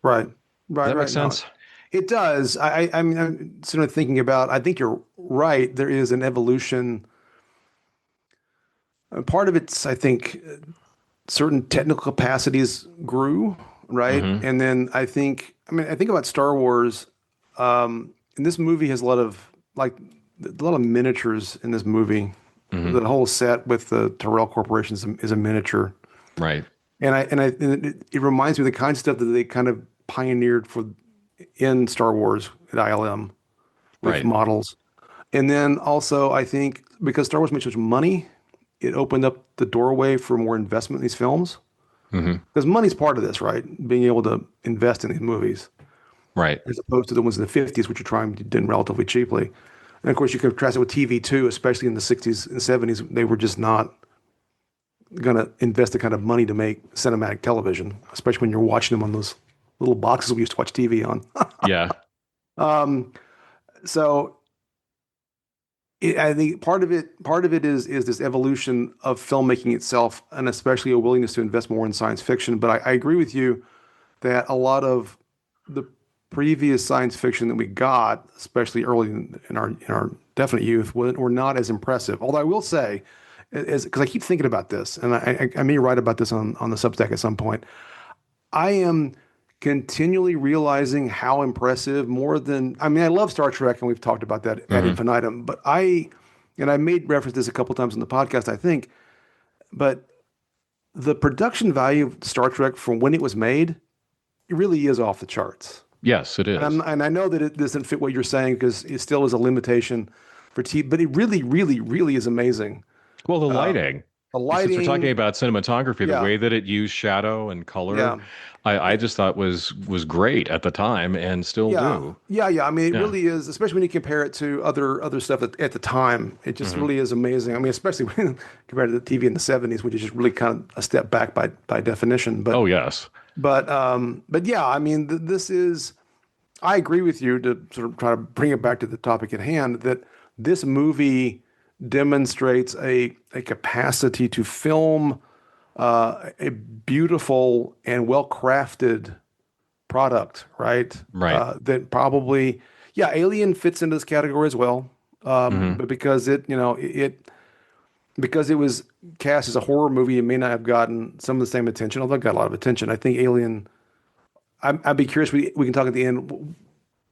Speaker 2: Right,
Speaker 1: Does
Speaker 2: right,
Speaker 1: that make
Speaker 2: right. No,
Speaker 1: sense?
Speaker 2: it does. I mean, I'm sort of thinking about, I think you're right. There is an evolution. Part of it's, I think, certain technical capacities grew, right?
Speaker 1: Mm-hmm.
Speaker 2: And then I think about Star Wars, and this movie has a lot of, like, a lot of miniatures in this movie.
Speaker 1: Mm-hmm.
Speaker 2: The whole set with the Tyrell Corporation is a miniature.
Speaker 1: Right.
Speaker 2: And it reminds me of the kind of stuff that they kind of pioneered for in Star Wars at ILM with
Speaker 1: Right.
Speaker 2: models. And then also, I think because Star Wars made such money, it opened up the doorway for more investment in these films.
Speaker 1: Mm-hmm.
Speaker 2: Because money's part of this, right? Being able to invest in these movies,
Speaker 1: Right.
Speaker 2: as opposed to the ones in the 50s, which are trying to do relatively cheaply. And of course, you can contrast it with TV too, especially in the 60s and 70s. They were just not going to invest the kind of money to make cinematic television, especially when you're watching them on those little boxes we used to watch TV on.
Speaker 1: Yeah.
Speaker 2: um, so I think part of it is this evolution of filmmaking itself, and especially a willingness to invest more in science fiction. But I agree with you that a lot of the previous science fiction that we got, especially early in our definite youth, were not as impressive. Although I will say, because I keep thinking about this, and I may write about this on the Substack at some point. I am continually realizing how impressive more than I mean I love Star Trek and we've talked about that ad
Speaker 1: Mm-hmm.
Speaker 2: infinitum, but I made reference to this a couple times in the podcast I think, but the production value of Star Trek from when it was made, it really is off the charts.
Speaker 1: Yes, it is.
Speaker 2: And I know that it doesn't fit what you're saying because it still is a limitation for TV, but it really, really, really is amazing.
Speaker 1: Well, the
Speaker 2: Uh,
Speaker 1: lighting,
Speaker 2: the
Speaker 1: since we're talking
Speaker 2: lighting,
Speaker 1: about cinematography, the
Speaker 2: yeah,
Speaker 1: way that it used shadow and color,
Speaker 2: yeah.
Speaker 1: I just thought was great at the time and still
Speaker 2: Yeah,
Speaker 1: do.
Speaker 2: yeah. I mean, it
Speaker 1: Yeah.
Speaker 2: really is, especially when you compare it to other stuff at the time. It just
Speaker 1: Hmm.
Speaker 2: really is amazing. I mean, especially when compared to the TV in the 70s, which is just really kind of a step back by definition.
Speaker 1: Oh, yes.
Speaker 2: But yeah, I mean, this is. I agree with you to sort of try to bring it back to the topic at hand that this movie demonstrates a capacity to film a beautiful and well-crafted product, right?
Speaker 1: Right.
Speaker 2: That probably, yeah, Alien fits into this category as well.
Speaker 1: Hmm.
Speaker 2: But because because it was cast as a horror movie, it may not have gotten some of the same attention, although it got a lot of attention. I think Alien, I'd be curious, we can talk at the end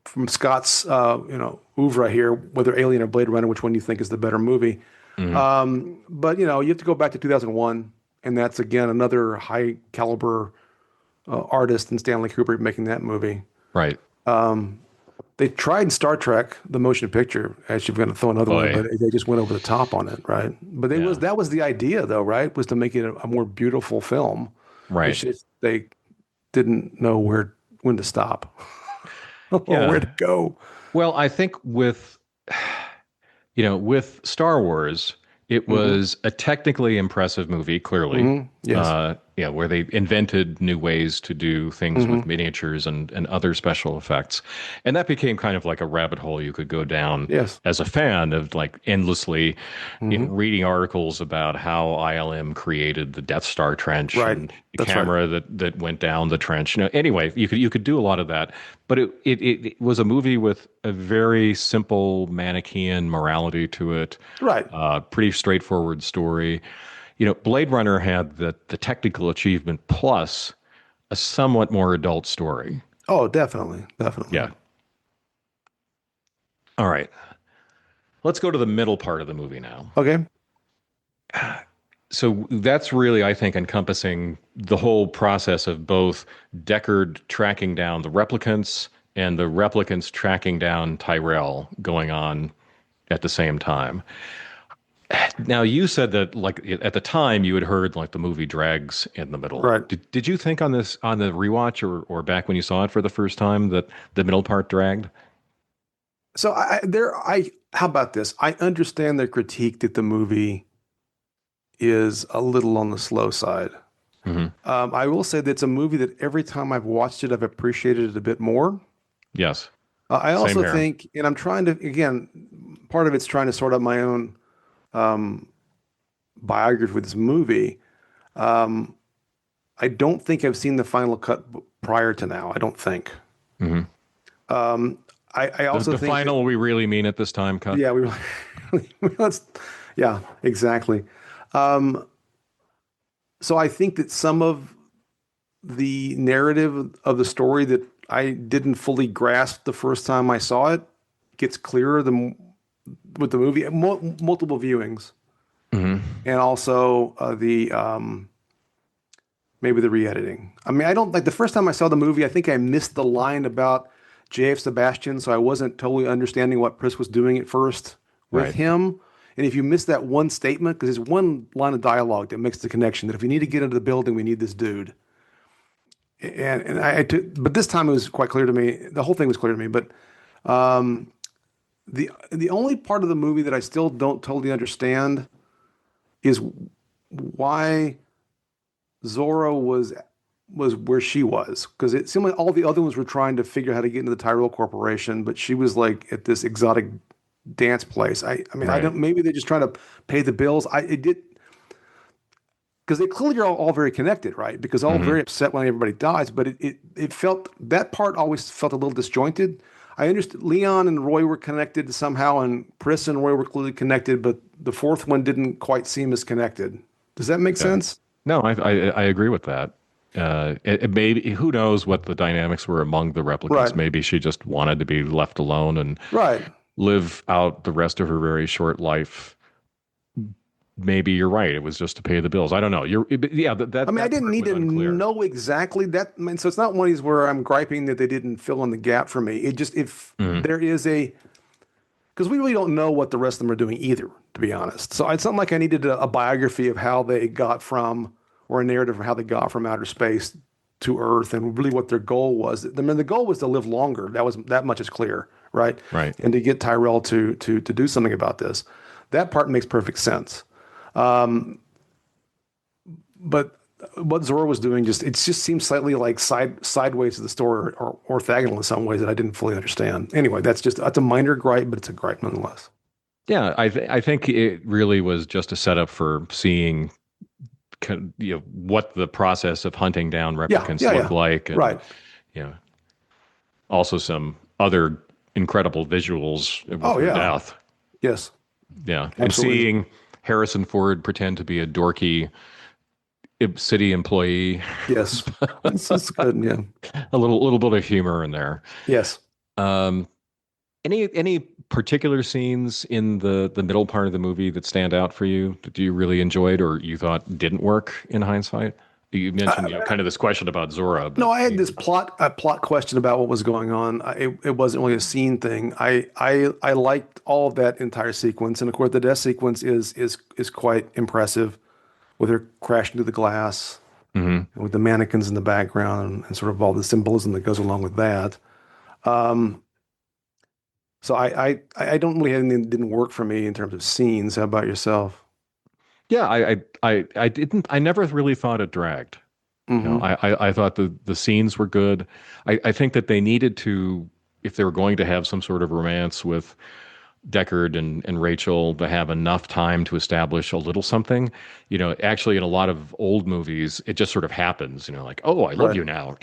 Speaker 2: from Scott's, oeuvre here, whether Alien or Blade Runner, which one you think is the better movie.
Speaker 1: Hmm.
Speaker 2: But, you have to go back to 2001, and that's, again, another high caliber artist and Stanley Kubrick making that movie.
Speaker 1: Right.
Speaker 2: They tried Star Trek, the motion picture. Actually, we're going to throw another one,
Speaker 1: Boy.
Speaker 2: but they just went over the top on it, right? But
Speaker 1: Yeah.
Speaker 2: that was the idea, though, right? Was to make it a more beautiful film. It's
Speaker 1: Right.
Speaker 2: just they didn't know when to stop or where
Speaker 1: Yeah.
Speaker 2: to go.
Speaker 1: Well, I think with Star Wars, it
Speaker 2: Hmm.
Speaker 1: was a technically impressive movie, clearly.
Speaker 2: Yes.
Speaker 1: Where they invented new ways to do things with
Speaker 2: Hmm.
Speaker 1: miniatures and other special effects. And that became kind of like a rabbit hole you could go down
Speaker 2: Yes.
Speaker 1: as a fan of like endlessly
Speaker 2: Hmm.
Speaker 1: reading articles about how ILM created the Death Star trench
Speaker 2: Right.
Speaker 1: and the
Speaker 2: That's right.
Speaker 1: camera that went down the trench. Anyway, you could do a lot of that, but it was a movie with a very simple Manichaean morality to it,
Speaker 2: Right.
Speaker 1: pretty straightforward story. Blade Runner had the technical achievement plus a somewhat more adult story.
Speaker 2: Oh, definitely. Definitely.
Speaker 1: Yeah. All right. Let's go to the middle part of the movie now.
Speaker 2: Okay.
Speaker 1: So that's really, I think, encompassing the whole process of both Deckard tracking down the replicants and the replicants tracking down Tyrell going on at the same time. Now, you said that like at the time you had heard like the movie drags in the middle.
Speaker 2: Right.
Speaker 1: Did you think on this on the rewatch or back when you saw it for the first time that the middle part dragged?
Speaker 2: So how about this? I understand the critique that the movie is a little on the slow side.
Speaker 1: Hmm.
Speaker 2: I will say that it's a movie that every time I've watched it, I've appreciated it a bit more.
Speaker 1: Yes,
Speaker 2: I
Speaker 1: same
Speaker 2: also
Speaker 1: here.
Speaker 2: think, and I'm trying to, again, part of it's trying to sort out my own um, biography with this movie. Um, I don't think I've seen the final cut prior to now. I don't think.
Speaker 1: Hmm.
Speaker 2: Um, I
Speaker 1: The
Speaker 2: also
Speaker 1: the
Speaker 2: think that,
Speaker 1: final we really mean at this time cut.
Speaker 2: yeah, we really, let's, yeah, exactly. Um, so I think that some of the narrative of the story that I didn't fully grasp the first time I saw it gets clearer with the movie, multiple viewings,
Speaker 1: Hmm.
Speaker 2: and also the maybe the re-editing. I mean, I don't like the first time I saw the movie. I think I missed the line about J.F. Sebastian, so I wasn't totally understanding what Pris was doing at first with
Speaker 1: Right.
Speaker 2: him. And if you miss that one statement, because there's one line of dialogue that makes the connection that if we need to get into the building, we need this dude. And but this time it was quite clear to me. The whole thing was clear to me. But um, the only part of the movie that I still don't totally understand is why Zorro was where she was, because it seemed like all the other ones were trying to figure out how to get into the Tyrell Corporation, but she was like at this exotic dance place. I mean, I
Speaker 1: Right.
Speaker 2: don't. Maybe they're just trying to pay the bills. It did because they clearly are all very connected, right? Because all
Speaker 1: Hmm.
Speaker 2: very upset when everybody dies, but it felt that part always felt a little disjointed. I understood Leon and Roy were connected somehow, and Pris and Roy were clearly connected, but the fourth one didn't quite seem as connected. Does that make
Speaker 1: Yeah.
Speaker 2: sense?
Speaker 1: No, I agree with that. It maybe who knows what the dynamics were among the replicants.
Speaker 2: Right,
Speaker 1: Maybe she just wanted to be left alone and
Speaker 2: right.
Speaker 1: live out the rest of her very short life. Maybe you're right. It was just to pay the bills. I don't know. Yeah. That
Speaker 2: I
Speaker 1: that
Speaker 2: mean, I
Speaker 1: that
Speaker 2: didn't
Speaker 1: part
Speaker 2: need
Speaker 1: was
Speaker 2: to
Speaker 1: unclear.
Speaker 2: know exactly that. I mean, so it's not one of these where I'm griping that they didn't fill in the gap for me. It just if
Speaker 1: Hmm.
Speaker 2: there is a because we really don't know what the rest of them are doing either, to be honest. So it's not like I needed a biography of how they got from, or a narrative of how they got from outer space to Earth, and really what their goal was. I mean, the goal was to live longer. That much is clear, right?
Speaker 1: Right.
Speaker 2: And to get Tyrell to do something about this. That part makes perfect sense. But what Zora was doing it just seems slightly like sideways to the story or orthogonal in some ways that I didn't fully understand. Anyway, that's a minor gripe, but it's a gripe nonetheless.
Speaker 1: Yeah, I think it really was just a setup for seeing what the process of hunting down
Speaker 2: Yeah,
Speaker 1: replicants
Speaker 2: yeah,
Speaker 1: look
Speaker 2: yeah.
Speaker 1: like, and
Speaker 2: Right.
Speaker 1: you know also some other incredible visuals with
Speaker 2: Oh
Speaker 1: her
Speaker 2: yeah.
Speaker 1: death.
Speaker 2: Yes.
Speaker 1: Yeah, and
Speaker 2: Absolutely.
Speaker 1: seeing Harrison Ford pretend to be a dorky city employee,
Speaker 2: Yes. It's good. Yeah.
Speaker 1: a little bit of humor in there.
Speaker 2: Yes.
Speaker 1: Um, any particular scenes in the middle part of the movie that stand out for you that you really enjoyed or you thought didn't work in hindsight? You mentioned, kind of this question about Zora,
Speaker 2: No,
Speaker 1: but
Speaker 2: I had this plot question about what was going on. It wasn't really a scene thing. I liked all of that entire sequence, and of course, the death sequence is quite impressive with her crashing through the glass,
Speaker 1: Mhm.
Speaker 2: and with the mannequins in the background, and sort of all the symbolism that goes along with that. So I don't really have anything that didn't work for me in terms of scenes. How about yourself?
Speaker 1: Yeah, I didn't I never really thought it dragged.
Speaker 2: Hmm.
Speaker 1: I thought the scenes were good. I think that they needed to, if they were going to have some sort of romance with Deckard and Rachel, to have enough time to establish a little something. Actually, in a lot of old movies, it just sort of happens. Like, oh, I love
Speaker 2: Right.
Speaker 1: you now.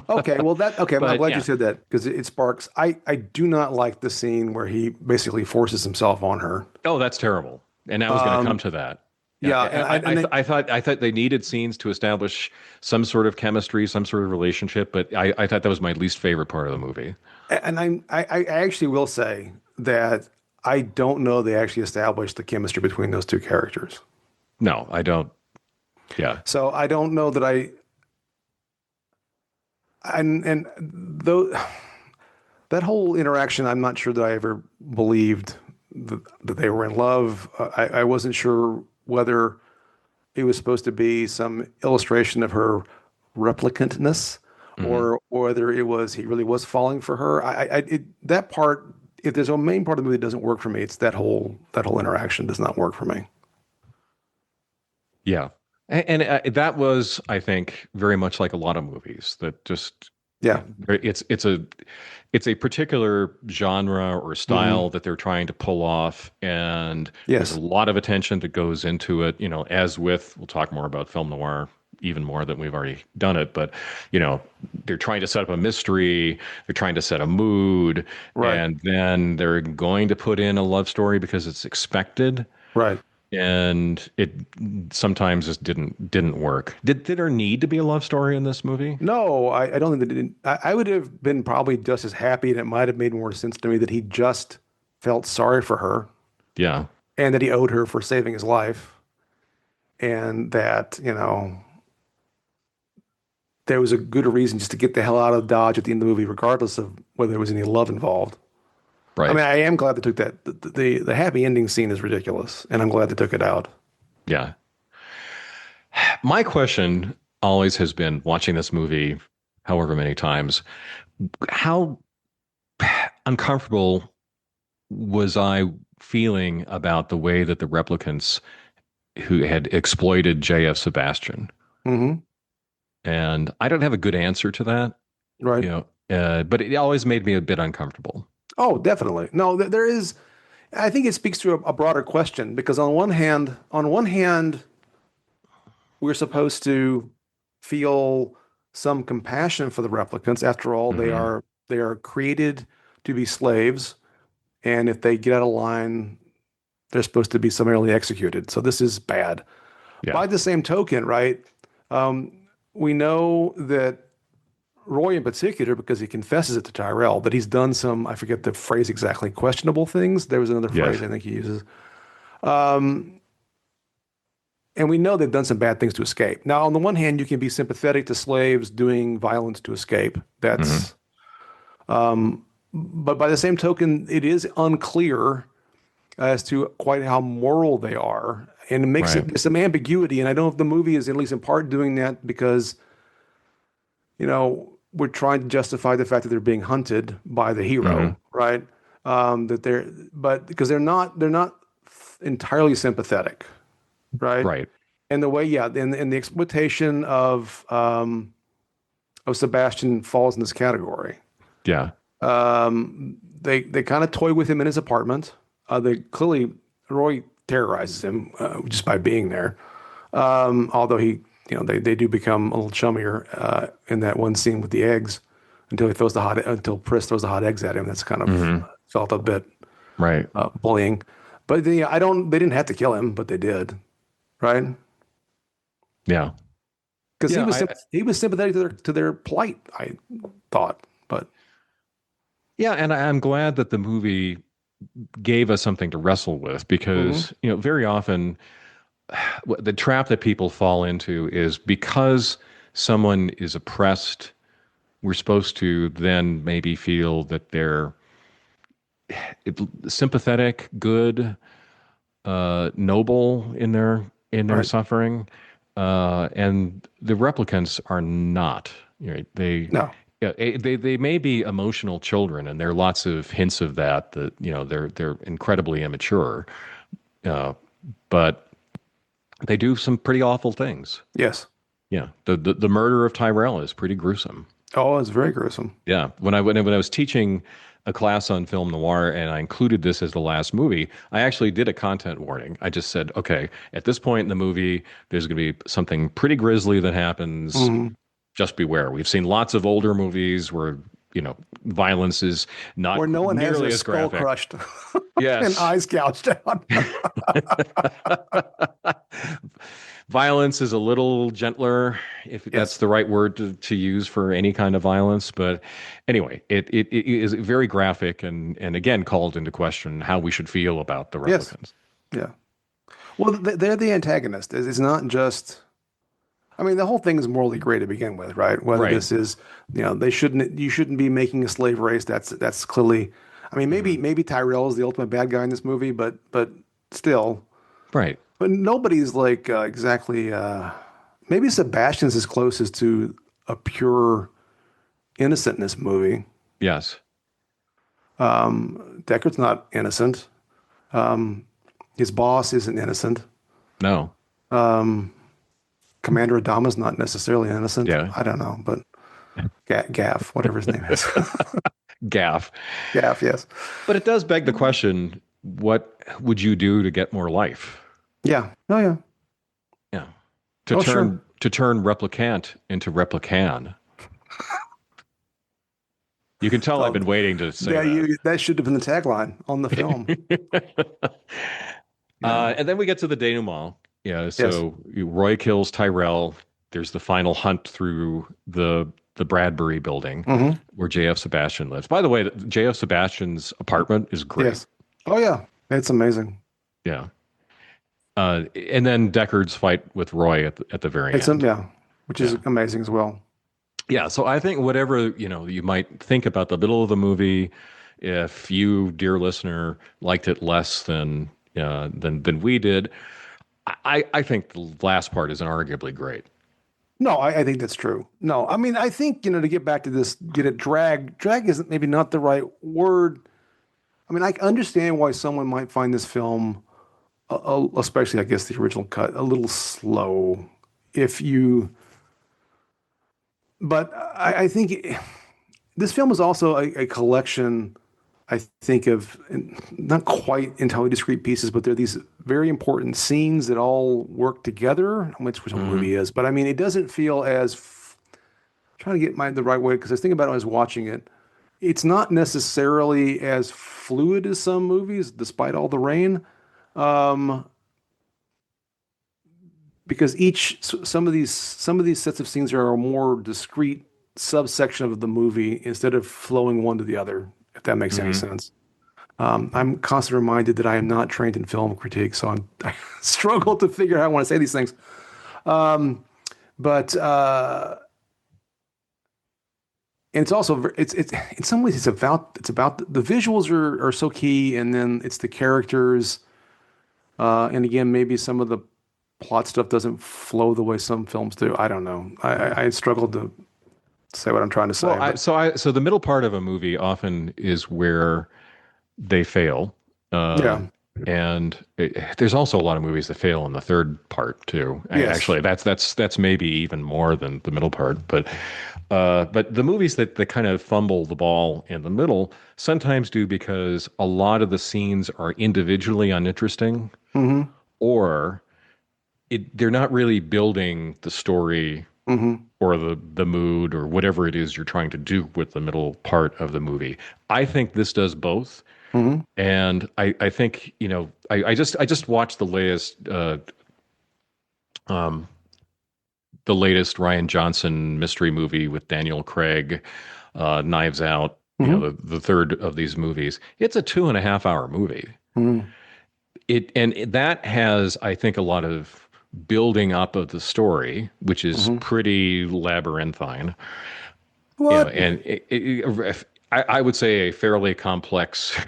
Speaker 2: Okay, well I'm
Speaker 1: But
Speaker 2: glad you
Speaker 1: yeah,
Speaker 2: said that because it sparks. I do not like the scene where he basically forces himself on her.
Speaker 1: oh, that's terrible. And I was going to come
Speaker 2: Um,
Speaker 1: to that. Yeah,
Speaker 2: yeah, and then
Speaker 1: I thought they needed scenes to establish some sort of chemistry, some sort of relationship, but I thought that was my least favorite part of the movie.
Speaker 2: and I actually will say that I don't know they actually established the chemistry between those two characters.
Speaker 1: No, I don't. Yeah.
Speaker 2: So I don't know that and though that whole interaction, I'm not sure that I ever believed that they were in love. I wasn't sure whether it was supposed to be some illustration of her replicantness,
Speaker 1: Hmm.
Speaker 2: or whether it was he really was falling for her. That part, if there's a main part of the movie that doesn't work for me, it's that whole interaction does not work for me.
Speaker 1: Yeah. And that was, I think, very much like a lot of movies that just,
Speaker 2: Yeah.
Speaker 1: it's a particular genre or
Speaker 2: Hmm.
Speaker 1: style that they're trying to pull off, and there's a
Speaker 2: Yes.
Speaker 1: lot of attention that goes into it. As with, we'll talk more about film noir even more than we've already done it, but you know, they're trying to set up a mystery, they're trying to set a mood,
Speaker 2: Right.
Speaker 1: and then they're going to put in a love story because it's expected,
Speaker 2: Right.
Speaker 1: and it sometimes just didn't work. Did there need to be a love story in this movie?
Speaker 2: No, I don't think that it didn't. I would have been probably just as happy, and it might have made more sense to me that he just felt sorry for her
Speaker 1: Yeah.
Speaker 2: and that he owed her for saving his life, and that, there was a good reason just to get the hell out of Dodge at the end of the movie, regardless of whether there was any love involved. I mean,
Speaker 1: Right.
Speaker 2: I am glad they took that. The happy ending scene is ridiculous, and I'm glad they took it out.
Speaker 1: Yeah. My question always has been, watching this movie however many times, how uncomfortable was I feeling about the way that the replicants who had exploited JF Sebastian?
Speaker 2: Hmm.
Speaker 1: And I don't have a good answer to that,
Speaker 2: Right.
Speaker 1: but it always made me a bit uncomfortable.
Speaker 2: Oh, definitely. No, there is. I think it speaks to a broader question because on one hand, we're supposed to feel some compassion for the replicants. After all, they
Speaker 1: Hmm.
Speaker 2: are they are created to be slaves, and if they get out of line, they're supposed to be summarily executed. So this is bad.
Speaker 1: Yeah.
Speaker 2: By the same token, right? Um, we know that Roy, in particular, because he confesses it to Tyrell, that he's done some, I forget the phrase exactly, questionable things. There was another phrase
Speaker 1: Yes.
Speaker 2: I think he uses. Um, and we know they've done some bad things to escape. Now, on the one hand, you can be sympathetic to slaves doing violence to escape.
Speaker 1: Hmm.
Speaker 2: But by the same token, it is unclear as to quite how moral they are. And it makes it
Speaker 1: Right.
Speaker 2: there's some ambiguity. And I don't know if the movie is at least in part doing that because, we're trying to justify the fact that they're being hunted by the
Speaker 1: Hmm.
Speaker 2: hero, right? That but because they're not entirely sympathetic, right?
Speaker 1: Right.
Speaker 2: And the way, yeah, and the exploitation of Sebastian falls in this category.
Speaker 1: Yeah.
Speaker 2: They kind of toy with him in his apartment. They clearly Roy terrorizes him just by being there. Although they do become a little chummier in that one scene with the eggs until Pris throws the hot eggs at him. That's kind of
Speaker 1: Hmm.
Speaker 2: felt a bit
Speaker 1: Right.
Speaker 2: bullying. But they didn't have to kill him, but they did, right?
Speaker 1: Yeah.
Speaker 2: Because
Speaker 1: Yeah.
Speaker 2: he was sympathetic to their plight, I thought. But
Speaker 1: Yeah, and I'm glad that the movie gave us something to wrestle with
Speaker 2: mhm,
Speaker 1: because, very often the trap that people fall into is because someone is oppressed, we're supposed to then maybe feel that they're sympathetic, good, noble in their
Speaker 2: right,
Speaker 1: suffering, and the replicants are not. Right?
Speaker 2: no,
Speaker 1: Yeah, they may be emotional children, and there are lots of hints of that. That they're incredibly immature, uh, but they do some pretty awful things.
Speaker 2: yes.
Speaker 1: Yeah, the murder of Tyrell is pretty gruesome.
Speaker 2: Oh, it's very gruesome.
Speaker 1: Yeah, when I was teaching a class on film noir and I included this as the last movie, I actually did a content warning. I just said, okay, at this point in the movie, there's going to be something pretty grisly that happens.
Speaker 2: Hmm.
Speaker 1: Just beware. We've seen lots of older movies where violence is
Speaker 2: Where
Speaker 1: not
Speaker 2: no one has
Speaker 1: nearly
Speaker 2: their
Speaker 1: as
Speaker 2: skull
Speaker 1: graphic.
Speaker 2: crushed and
Speaker 1: Yes.
Speaker 2: eyes gouged out.
Speaker 1: Violence is a little gentler, if that's
Speaker 2: Yes,
Speaker 1: the right word to use for any kind of violence. But anyway, it is very graphic and again called into question how we should feel about the
Speaker 2: yes,
Speaker 1: replicants.
Speaker 2: yeah. Well, they're the antagonist. It's not just. I mean, the whole thing is morally gray to begin with, right? Whether
Speaker 1: Right.
Speaker 2: this is, you shouldn't be making a slave race. That's clearly. I mean,
Speaker 1: Hmm.
Speaker 2: maybe Tyrell is the ultimate bad guy in this movie, but still,
Speaker 1: Right.
Speaker 2: but nobody's like exactly. Maybe Sebastian's as closest to a pure innocent in this movie.
Speaker 1: Yes.
Speaker 2: Deckard's not innocent. His boss isn't innocent.
Speaker 1: No.
Speaker 2: Commander Adama's not necessarily innocent.
Speaker 1: Yeah.
Speaker 2: I don't know, but Gaff, whatever his name is.
Speaker 1: Gaff.
Speaker 2: Gaff, yes.
Speaker 1: But it does beg the question: what would you do to get more life?
Speaker 2: Yeah. Oh, yeah.
Speaker 1: Yeah. To
Speaker 2: Oh, sure.
Speaker 1: turn replicant into replican. You can tell I've
Speaker 2: Oh,
Speaker 1: been waiting to say
Speaker 2: yeah.
Speaker 1: that.
Speaker 2: That should have been the tagline on the film. Yeah.
Speaker 1: And then we get to the denouement. Yeah,
Speaker 2: Yes.
Speaker 1: so Roy kills Tyrell. There's the final hunt through the Bradbury building
Speaker 2: Hmm.
Speaker 1: where J.F. Sebastian lives. By the way, J.F. Sebastian's apartment is great.
Speaker 2: Yes. Oh, yeah. It's amazing.
Speaker 1: Yeah. And then Deckard's fight with Roy at the very
Speaker 2: It's
Speaker 1: end.
Speaker 2: yeah, which is
Speaker 1: Yeah.
Speaker 2: amazing as well.
Speaker 1: Yeah, so I think whatever, you might think about the middle of the movie, if you, dear listener, liked it less than we did, I think the last part is inarguably great.
Speaker 2: No, I think that's true. No, I mean, I think, to get back to this, get it drag isn't maybe not the right word. I mean, I understand why someone might find this film, especially, I guess, the original cut, a little slow. If you, but I think this film is also a collection, I think, of not quite entirely discrete pieces, but they're these very important scenes that all work together, which the
Speaker 1: Hmm.
Speaker 2: movie is. But I mean, it doesn't feel as trying to get my the right way because I was thinking about it when I was watching it. It's not necessarily as fluid as some movies, despite all the rain, um, because some of these sets of scenes are a more discrete subsection of the movie instead of flowing one to the other. If that makes any
Speaker 1: Hmm.
Speaker 2: sense. I'm constantly reminded that I am not trained in film critique, so I struggle to figure out how I want to say these things. But and it's also it's in some ways it's about the visuals are so key, and then it's the characters, and again maybe some of the plot stuff doesn't flow the way some films do. I don't know. I struggled to say what I'm trying to
Speaker 1: Well,
Speaker 2: say,
Speaker 1: I
Speaker 2: but
Speaker 1: so I so the middle part of a movie often is where they fail. Uh,
Speaker 2: yeah,
Speaker 1: And there's also a lot of movies that fail in the third part too.
Speaker 2: Yes.
Speaker 1: Actually, that's maybe even more than the middle part. But the movies that kind of fumble the ball in the middle sometimes do because a lot of the scenes are individually uninteresting,
Speaker 2: Hmm.
Speaker 1: or they're not really building the story
Speaker 2: Hmm.
Speaker 1: or the mood or whatever it is you're trying to do with the middle part of the movie. I think this does both.
Speaker 2: Hmm.
Speaker 1: And I think, I just watched um, the latest Ryan Johnson mystery movie with Daniel Craig, Knives Out,
Speaker 2: Hmm.
Speaker 1: the third of these movies. It's a 2.5 hour movie.
Speaker 2: Hmm.
Speaker 1: That has, I think, a lot of building up of the story, which is
Speaker 2: Hmm.
Speaker 1: pretty labyrinthine.
Speaker 2: What?
Speaker 1: And I would say a fairly complex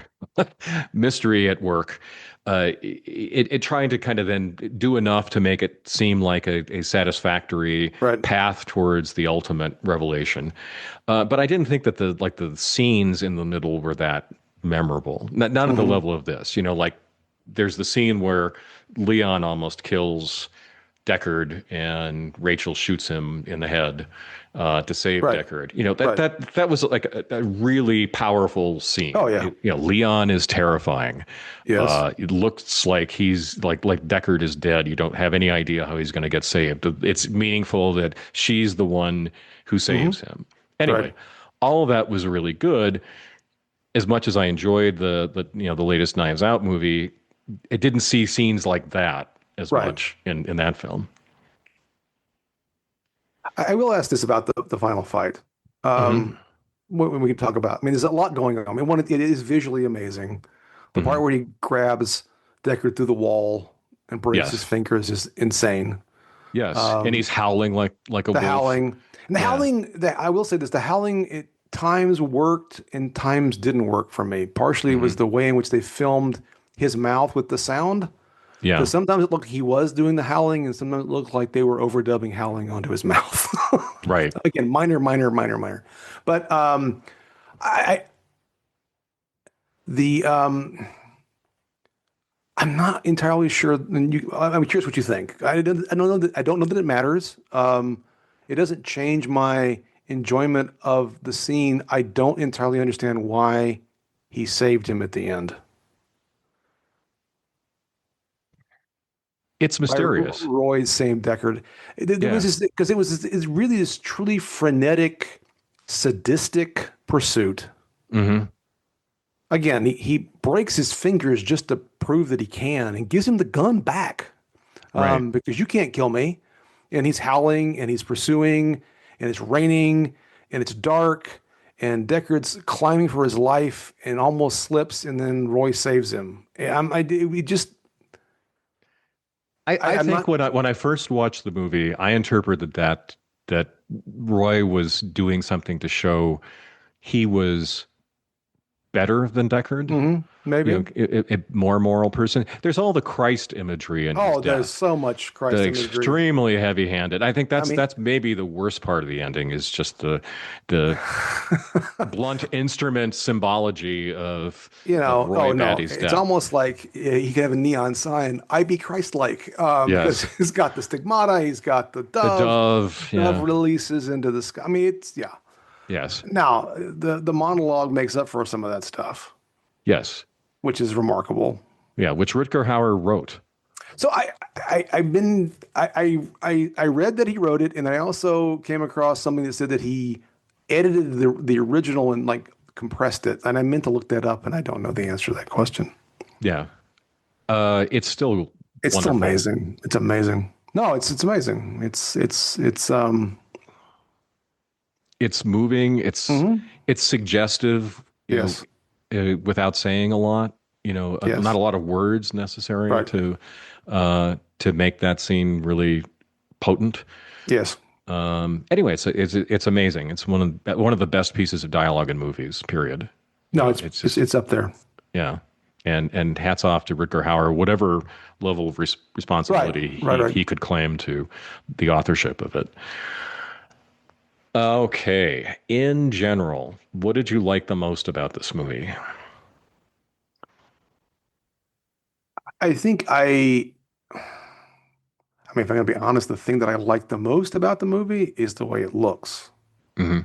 Speaker 1: mystery at work. It trying to kind of then do enough to make it seem like a satisfactory
Speaker 2: Right.
Speaker 1: path towards the ultimate revelation. But I didn't think that the scenes in the middle were that memorable. Not at the
Speaker 2: Hmm.
Speaker 1: level of this. Like there's the scene where Leon almost kills Deckard, and Rachel shoots him in the head to save
Speaker 2: Right.
Speaker 1: Deckard.
Speaker 2: Right.
Speaker 1: That was like a really powerful
Speaker 2: Oh
Speaker 1: scene.
Speaker 2: yeah.
Speaker 1: Leon is terrifying.
Speaker 2: Yes.
Speaker 1: It looks like he's like Deckard is dead. You don't have any idea how he's going to get saved. It's meaningful that she's the one who
Speaker 2: Hmm.
Speaker 1: saves him.
Speaker 2: Right.
Speaker 1: Anyway, all of that was really good. As much as I enjoyed the latest Knives Out movie, it didn't see scenes like that as
Speaker 2: Right.
Speaker 1: much in that film.
Speaker 2: I will ask this about the final fight.
Speaker 1: Hmm.
Speaker 2: Um, when we can talk about, I mean, there's a lot going on. I mean, one, it is visually amazing. The
Speaker 1: Hmm.
Speaker 2: part where he grabs Deckard through the wall and breaks his
Speaker 1: Yes.
Speaker 2: fingers is insane.
Speaker 1: Yes. And
Speaker 2: Um,
Speaker 1: he's howling like a
Speaker 2: the
Speaker 1: wolf.
Speaker 2: howling and the
Speaker 1: Yeah.
Speaker 2: howling that I will say this, the howling at times worked and times didn't work for me. Partially it was
Speaker 1: Hmm.
Speaker 2: the way in which they filmed his mouth with the sound.
Speaker 1: Yeah.
Speaker 2: Because sometimes it looked like he was doing the howling, and sometimes it looked like they were overdubbing howling onto his mouth.
Speaker 1: Right.
Speaker 2: Again, minor, minor, minor, minor. But I the I'm not entirely sure. And I'm curious what you think. I don't know that I don't know that it matters. It doesn't change my enjoyment of the scene. I don't entirely understand why he saved him at the end.
Speaker 1: It's
Speaker 2: By
Speaker 1: mysterious.
Speaker 2: Roy's Sam Deckard. There was
Speaker 1: Yeah.
Speaker 2: this because it's really this truly frenetic, sadistic pursuit.
Speaker 1: Hmm.
Speaker 2: Again, he breaks his fingers just to prove that he can and gives him the gun back
Speaker 1: Right.
Speaker 2: because you can't kill me. And he's howling and he's pursuing and it's raining and it's dark and Deckard's climbing for his life and almost slips and then Roy saves him. We just
Speaker 1: I
Speaker 2: I'm
Speaker 1: think
Speaker 2: not.
Speaker 1: when I first watched the movie, I interpreted that Roy was doing something to show he was better than Deckard.
Speaker 2: Maybe.
Speaker 1: A more moral person. There's all the Christ imagery in his
Speaker 2: Oh, there's
Speaker 1: death.
Speaker 2: so much
Speaker 1: The
Speaker 2: Christ imagery.
Speaker 1: extremely heavy-handed. I think
Speaker 2: I
Speaker 1: that's
Speaker 2: mean,
Speaker 1: that's maybe the worst part of the ending is just the blunt instrument symbology of
Speaker 2: oh
Speaker 1: Roy
Speaker 2: no,
Speaker 1: Batty's
Speaker 2: it's
Speaker 1: death.
Speaker 2: almost like he could have a neon sign, "I be Christ-like," because
Speaker 1: Yes,
Speaker 2: he's got the stigmata, he's got the
Speaker 1: the
Speaker 2: dove.
Speaker 1: dove.
Speaker 2: Dove
Speaker 1: Yeah.
Speaker 2: releases into the sky. I mean, it's yeah.
Speaker 1: Yes.
Speaker 2: Now the monologue makes up for some of that stuff,
Speaker 1: Yes.
Speaker 2: which is remarkable.
Speaker 1: Yeah. Which Rutger Hauer wrote.
Speaker 2: So I've been I read that he wrote it, and I also came across something that said that he edited the original and like compressed it. And I meant to look that up, and I don't know the answer to that question.
Speaker 1: Yeah. It's still
Speaker 2: It's still
Speaker 1: wonderful.
Speaker 2: amazing. It's amazing. No, it's amazing. It's
Speaker 1: It's moving. It's
Speaker 2: mhm.
Speaker 1: it's suggestive.
Speaker 2: Yes.
Speaker 1: Without saying a lot. Not
Speaker 2: Yes.
Speaker 1: a lot of words necessary
Speaker 2: Right.
Speaker 1: to make that scene really potent.
Speaker 2: Yes.
Speaker 1: Anyway, it's amazing. It's one of the best pieces of dialogue in movies. Period.
Speaker 2: No,
Speaker 1: It's just
Speaker 2: it's up there.
Speaker 1: yeah, and hats off to Rutger Hauer, whatever level of
Speaker 2: Right.
Speaker 1: responsibility
Speaker 2: Right. Right.
Speaker 1: he could claim to the authorship of it. Okay, in general, what did you like the most about this movie?
Speaker 2: I think I mean, if I'm gonna be honest, the thing that I like the most about the movie is the way it looks.
Speaker 1: Hmm.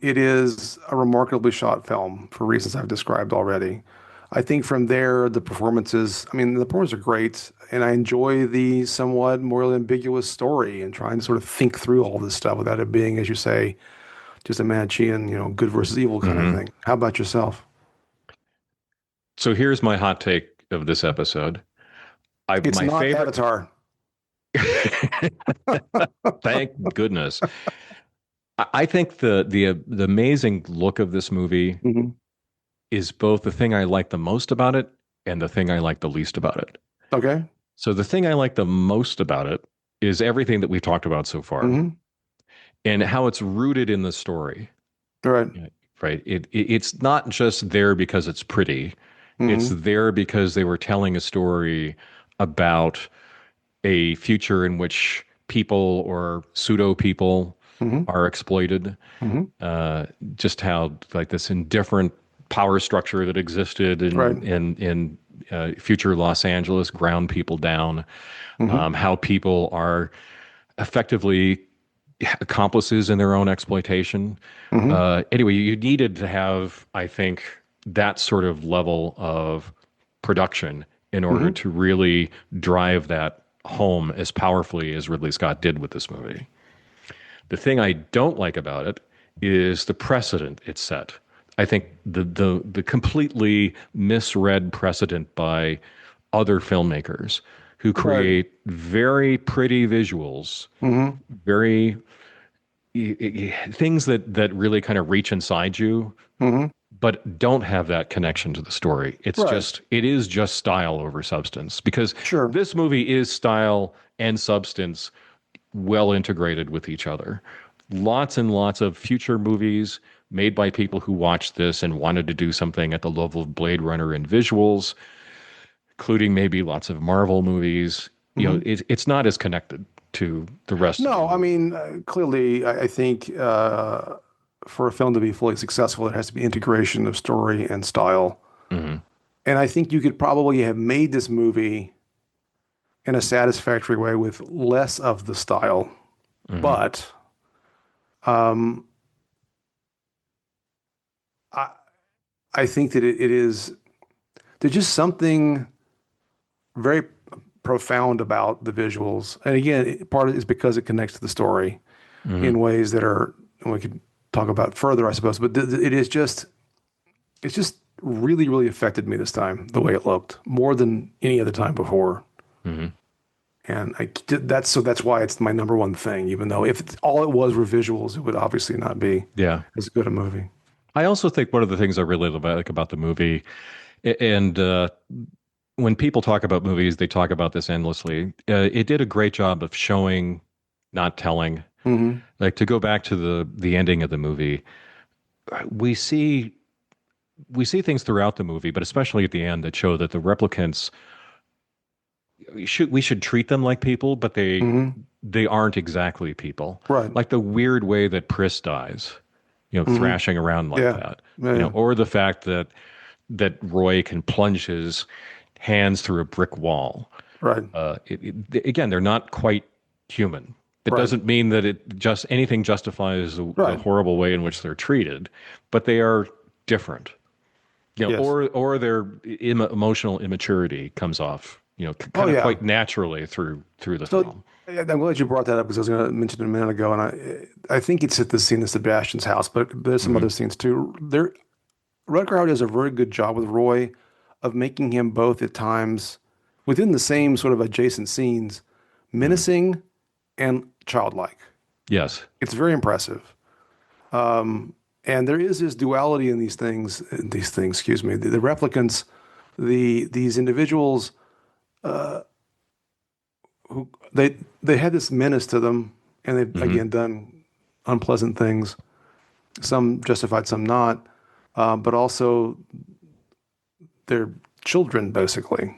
Speaker 2: It is a remarkably shot film for reasons I've described already. I think from there, the performances, I mean, the performances are great, and I enjoy the somewhat more ambiguous story and trying to sort of think through all this stuff without it being, as you say, just a Manichean, good versus evil kind of
Speaker 1: Hmm.
Speaker 2: thing. How about yourself?
Speaker 1: So here's my hot take of this episode. I
Speaker 2: It's
Speaker 1: my
Speaker 2: not
Speaker 1: favorite.
Speaker 2: Avatar.
Speaker 1: Thank goodness. I think the amazing look of this movie
Speaker 2: Hmm.
Speaker 1: is both the thing I like the most about it and the thing I like the least about it.
Speaker 2: Okay.
Speaker 1: So the thing I like the most about it is everything that we've talked about so far
Speaker 2: Hmm.
Speaker 1: and how it's rooted in the story.
Speaker 2: All right.
Speaker 1: Yeah, right. It's not just there because it's pretty. It's
Speaker 2: Hmm.
Speaker 1: there because they were telling a story about a future in which people or pseudo people
Speaker 2: Hmm.
Speaker 1: are exploited.
Speaker 2: Hmm.
Speaker 1: Uh, just how like this indifferent power structure that existed
Speaker 2: Right.
Speaker 1: in future Los Angeles ground people down.
Speaker 2: Hmm.
Speaker 1: How people are effectively accomplices in their own exploitation.
Speaker 2: Hmm.
Speaker 1: Anyway, you needed to have, I think, that sort of level of production in order
Speaker 2: Hmm.
Speaker 1: to really drive that home as powerfully as Ridley Scott did with this movie. The thing I don't like about it is the precedent it set. I think the completely misread precedent by other filmmakers who
Speaker 2: Right.
Speaker 1: create very pretty visuals,
Speaker 2: Hmm.
Speaker 1: very things that really kind of reach inside you,
Speaker 2: Hmm.
Speaker 1: but don't have that connection to the story.
Speaker 2: Right.
Speaker 1: It is just style over substance because
Speaker 2: Sure.
Speaker 1: this movie is style and substance well integrated with each other. Lots and lots of future movies made by people who watched this and wanted to do something at the level of Blade Runner in visuals, including maybe lots of Marvel movies.
Speaker 2: Hmm.
Speaker 1: It's not as connected to the rest of the
Speaker 2: No, I
Speaker 1: movie.
Speaker 2: mean, clearly, I think for a film to be fully successful, it has to be integration of story and style.
Speaker 1: Hmm.
Speaker 2: And I think you could probably have made this movie in a satisfactory way with less of the style.
Speaker 1: Hmm.
Speaker 2: But um, I, I think that it is, there's just something very profound about the visuals. And again, part of it is because it connects to the story
Speaker 1: Hmm.
Speaker 2: in ways that are, we could talk about further, I suppose. But it is just, it's just really, really affected me this time, the way it looked, more than any other time before.
Speaker 1: Hmm.
Speaker 2: And that's why it's my number one thing, even though if all it was were visuals, it would obviously not be
Speaker 1: Yeah.
Speaker 2: as good a movie.
Speaker 1: I also think one of the things I really like about the movie, and when people talk about movies, they talk about this endlessly. It did a great job of showing, not telling.
Speaker 2: Hmm.
Speaker 1: Like to go back to the ending of the movie, we see we see things throughout the movie, but especially at the end that show that the replicants we should treat them like people, but
Speaker 2: Hmm.
Speaker 1: they aren't exactly people.
Speaker 2: Right.
Speaker 1: Like the weird way that Pris dies,
Speaker 2: Hmm.
Speaker 1: thrashing around like
Speaker 2: Yeah.
Speaker 1: that,
Speaker 2: Yeah. Yeah.
Speaker 1: or the fact that Roy can plunge his hands through a brick wall.
Speaker 2: Right.
Speaker 1: Again, they're not quite human. It
Speaker 2: Right.
Speaker 1: doesn't mean that it just anything justifies the
Speaker 2: Right.
Speaker 1: horrible way in which they're treated, but they are different.
Speaker 2: Yes.
Speaker 1: Or their emotional immaturity comes off,
Speaker 2: Oh
Speaker 1: kind of
Speaker 2: yeah.
Speaker 1: quite naturally through the
Speaker 2: So
Speaker 1: film.
Speaker 2: I'm glad you brought that up because I was going to mention it a minute ago, and I think it's at the scene of Sebastian's house, but there's some
Speaker 1: Hmm.
Speaker 2: other scenes too. Rutger Hauer does a very good job with Roy of making him both at times within the same sort of adjacent scenes,
Speaker 1: Hmm.
Speaker 2: menacing and childlike.
Speaker 1: Yes.
Speaker 2: It's very impressive. And there is this duality in these things, excuse me, the replicants, these individuals who they had this menace to them, and they've
Speaker 1: Hmm.
Speaker 2: again done unpleasant things, some justified, some not, but also they're children basically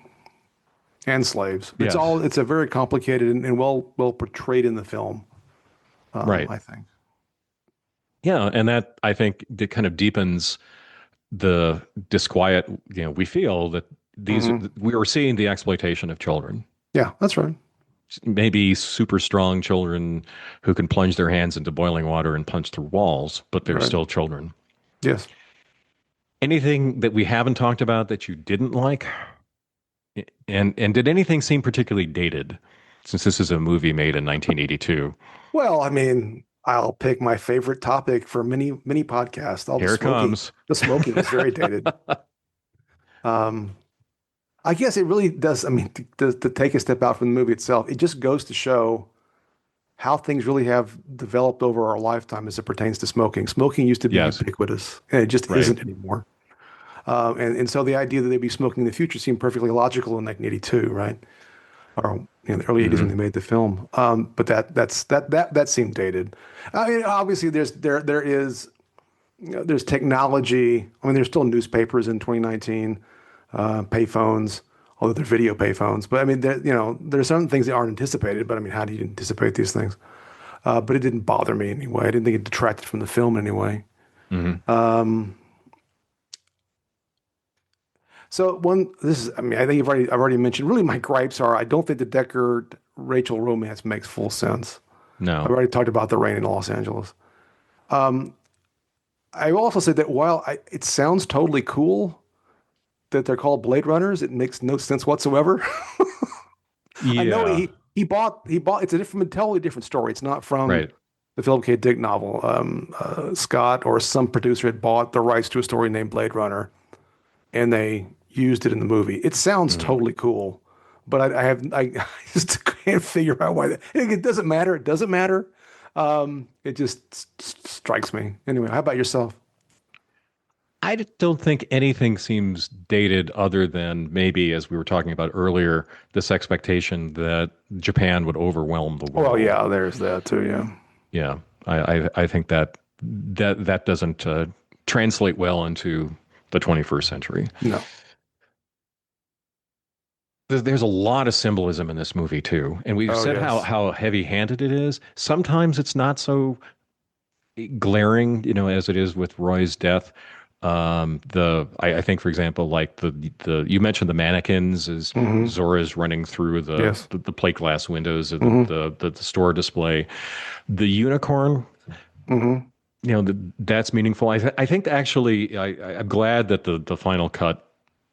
Speaker 2: and slaves.
Speaker 1: Yes.
Speaker 2: It's a very complicated and well portrayed in the film,
Speaker 1: Right.
Speaker 2: I think.
Speaker 1: Yeah, and that I think that kind of deepens the disquiet we feel these
Speaker 2: Hmm.
Speaker 1: we are seeing the exploitation of children.
Speaker 2: Yeah, that's right.
Speaker 1: Maybe super strong children who can plunge their hands into boiling water and punch through walls, but they're
Speaker 2: Right.
Speaker 1: still children.
Speaker 2: Yes.
Speaker 1: Anything that we haven't talked about that you didn't like? And did anything seem particularly dated? Since this is a movie made in 1982.
Speaker 2: Well, I mean, I'll pick my favorite topic for many podcasts. All the
Speaker 1: Here it
Speaker 2: smoking.
Speaker 1: comes.
Speaker 2: The smoking is very dated. Um, I guess it really does. I mean, to take a step out from the movie itself, it just goes to show how things really have developed over our lifetime as it pertains to smoking. Smoking used to be
Speaker 1: Yes,
Speaker 2: ubiquitous, and it just
Speaker 1: right.
Speaker 2: isn't anymore. And so the idea that they'd be smoking in the future seemed perfectly logical in 1982, right? Or the early 80s when
Speaker 1: Hmm.
Speaker 2: they made the film. But that seemed dated. I mean, obviously there is there's technology. I mean, there's still newspapers in 2019, payphones, although they're video payphones. But I mean, there are some things that aren't anticipated. But I mean, how do you anticipate these things? But it didn't bother me anyway. I didn't think it detracted from the film in any way.
Speaker 1: Hmm.
Speaker 2: So I mean, I think I've already mentioned. Really, my gripes are I don't think the Deckard Rachel romance makes full sense. I've
Speaker 1: No.
Speaker 2: already talked about the rain in Los Angeles. I will also say that while it sounds totally cool that they're called Blade Runners, it makes no sense whatsoever. I know
Speaker 1: Yeah.
Speaker 2: he bought it's a different totally different story. It's not from
Speaker 1: Right.
Speaker 2: the Philip K. Dick novel. Scott or some producer had bought the rights to a story named Blade Runner, and they used it in the movie. It sounds
Speaker 1: Hmm.
Speaker 2: totally cool, but I just can't figure out why that. It doesn't matter. It doesn't matter. It just strikes me. Anyway, how about yourself?
Speaker 1: Don't think anything seems dated other than maybe, as we were talking about earlier, this expectation that Japan would overwhelm the
Speaker 2: Well,
Speaker 1: world.
Speaker 2: yeah, there's that too. Yeah.
Speaker 1: Yeah, I think that doesn't translate well into the 21st century.
Speaker 2: No.
Speaker 1: There's a lot of symbolism in this movie too, and we've
Speaker 2: Oh,
Speaker 1: said
Speaker 2: yes.
Speaker 1: how heavy-handed it is. Sometimes it's not so glaring, as it is with Roy's death. I think, for example, like the you mentioned the mannequins as
Speaker 2: Hmm.
Speaker 1: Zora's running through
Speaker 2: Yes.
Speaker 1: the plate glass windows of
Speaker 2: Hmm.
Speaker 1: the store display. The unicorn,
Speaker 2: Hmm.
Speaker 1: that's meaningful. I think actually I'm glad that the final cut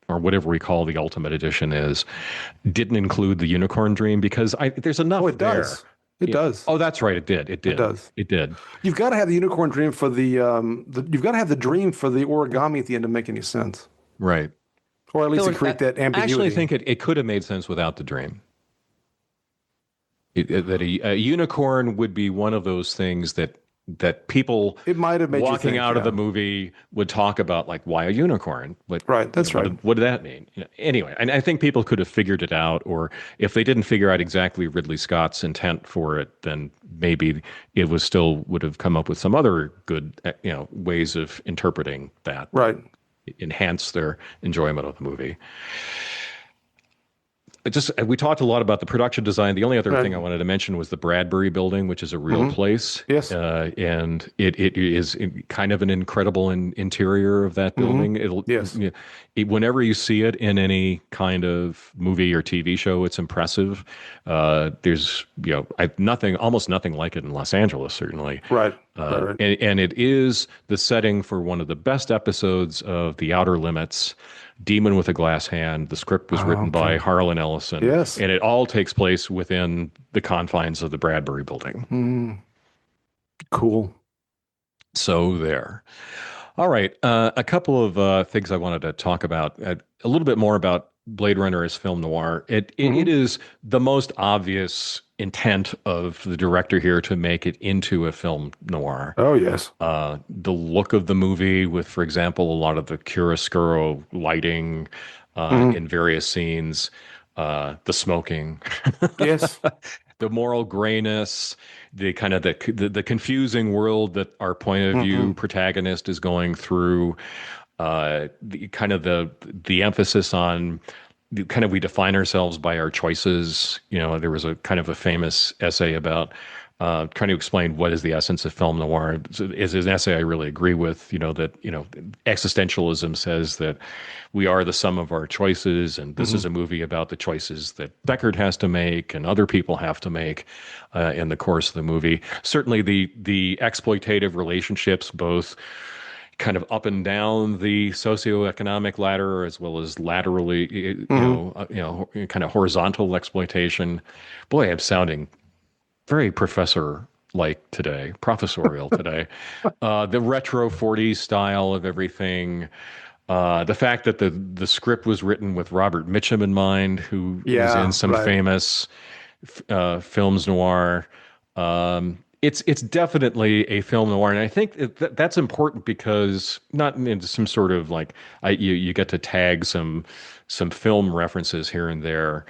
Speaker 1: or whatever we call the ultimate edition is didn't include the unicorn dream because there's
Speaker 2: Oh,
Speaker 1: enough
Speaker 2: it
Speaker 1: there.
Speaker 2: does. It
Speaker 1: Yeah.
Speaker 2: does.
Speaker 1: Oh, that's right. It did. It
Speaker 2: It
Speaker 1: did.
Speaker 2: does.
Speaker 1: It did.
Speaker 2: You've got to have the unicorn dream for you've got to have the dream for the origami at the end to make any sense,
Speaker 1: Right.
Speaker 2: or at least to
Speaker 1: Look,
Speaker 2: create that
Speaker 1: I actually
Speaker 2: ambiguity.
Speaker 1: think it could have made sense without the dream. That a unicorn would be one of those things that people
Speaker 2: It might have made you
Speaker 1: walking
Speaker 2: think,
Speaker 1: out of the
Speaker 2: yeah.
Speaker 1: movie would talk about, like, why a unicorn? But
Speaker 2: Right, that's right.
Speaker 1: what did that mean? Anyway, and I think people could have figured it out, or if they didn't figure out exactly Ridley Scott's intent for it, then maybe it was still would have come up with some other good ways of interpreting that
Speaker 2: Right,
Speaker 1: enhance their enjoyment of the movie. We talked a lot about the production design. The only other
Speaker 2: right.
Speaker 1: thing I wanted to mention was the Bradbury Building, which is a real
Speaker 2: Hmm.
Speaker 1: place,
Speaker 2: Yes.
Speaker 1: and it is kind of an incredible interior of that
Speaker 2: Hmm.
Speaker 1: building.
Speaker 2: Yes.
Speaker 1: Whenever you see it in any kind of movie or TV show, it's impressive. There's almost nothing like it in Los Angeles, certainly.
Speaker 2: Right. Right. Right.
Speaker 1: And it is the setting for one of the best episodes of The Outer Limits, Demon with a Glass Hand. The script was
Speaker 2: Oh,
Speaker 1: written by
Speaker 2: okay.
Speaker 1: Harlan Ellison,
Speaker 2: Yes.
Speaker 1: and it all takes place within the confines of the Bradbury Building.
Speaker 2: Mm, cool.
Speaker 1: So there. All right. A couple of things I wanted to talk about. A little bit more about Blade Runner as film noir. It
Speaker 2: Hmm.
Speaker 1: is the most obvious intent of the director here to make it into a film noir.
Speaker 2: Oh, yes.
Speaker 1: The look of the movie, with, for example, a lot of the chiaroscuro lighting
Speaker 2: Hmm.
Speaker 1: in various scenes, the smoking,
Speaker 2: Yes.
Speaker 1: the moral grayness, the kind of the confusing world that our point of view
Speaker 2: Hmm.
Speaker 1: protagonist is going through, the kind of the emphasis on kind of we define ourselves by our choices. There was a kind of a famous essay about trying to explain what is the essence of film noir. Is an essay I really agree with. That existentialism says that we are the sum of our choices, and this is
Speaker 2: Hmm.
Speaker 1: a movie about the choices that Deckard has to make and other people have to make in the course of the movie. Certainly, the exploitative relationships, both kind of up and down the socioeconomic ladder as well as laterally,
Speaker 2: Hmm.
Speaker 1: kind of horizontal exploitation. Boy, I'm sounding very professor like today, professorial today. The retro 40s style of everything. The fact that the script was written with Robert Mitchum in mind, who was in
Speaker 2: Yeah,
Speaker 1: some
Speaker 2: right.
Speaker 1: famous films noir. It's definitely a film noir, and I think that's important because not in some sort of like you get to tag some film references here and there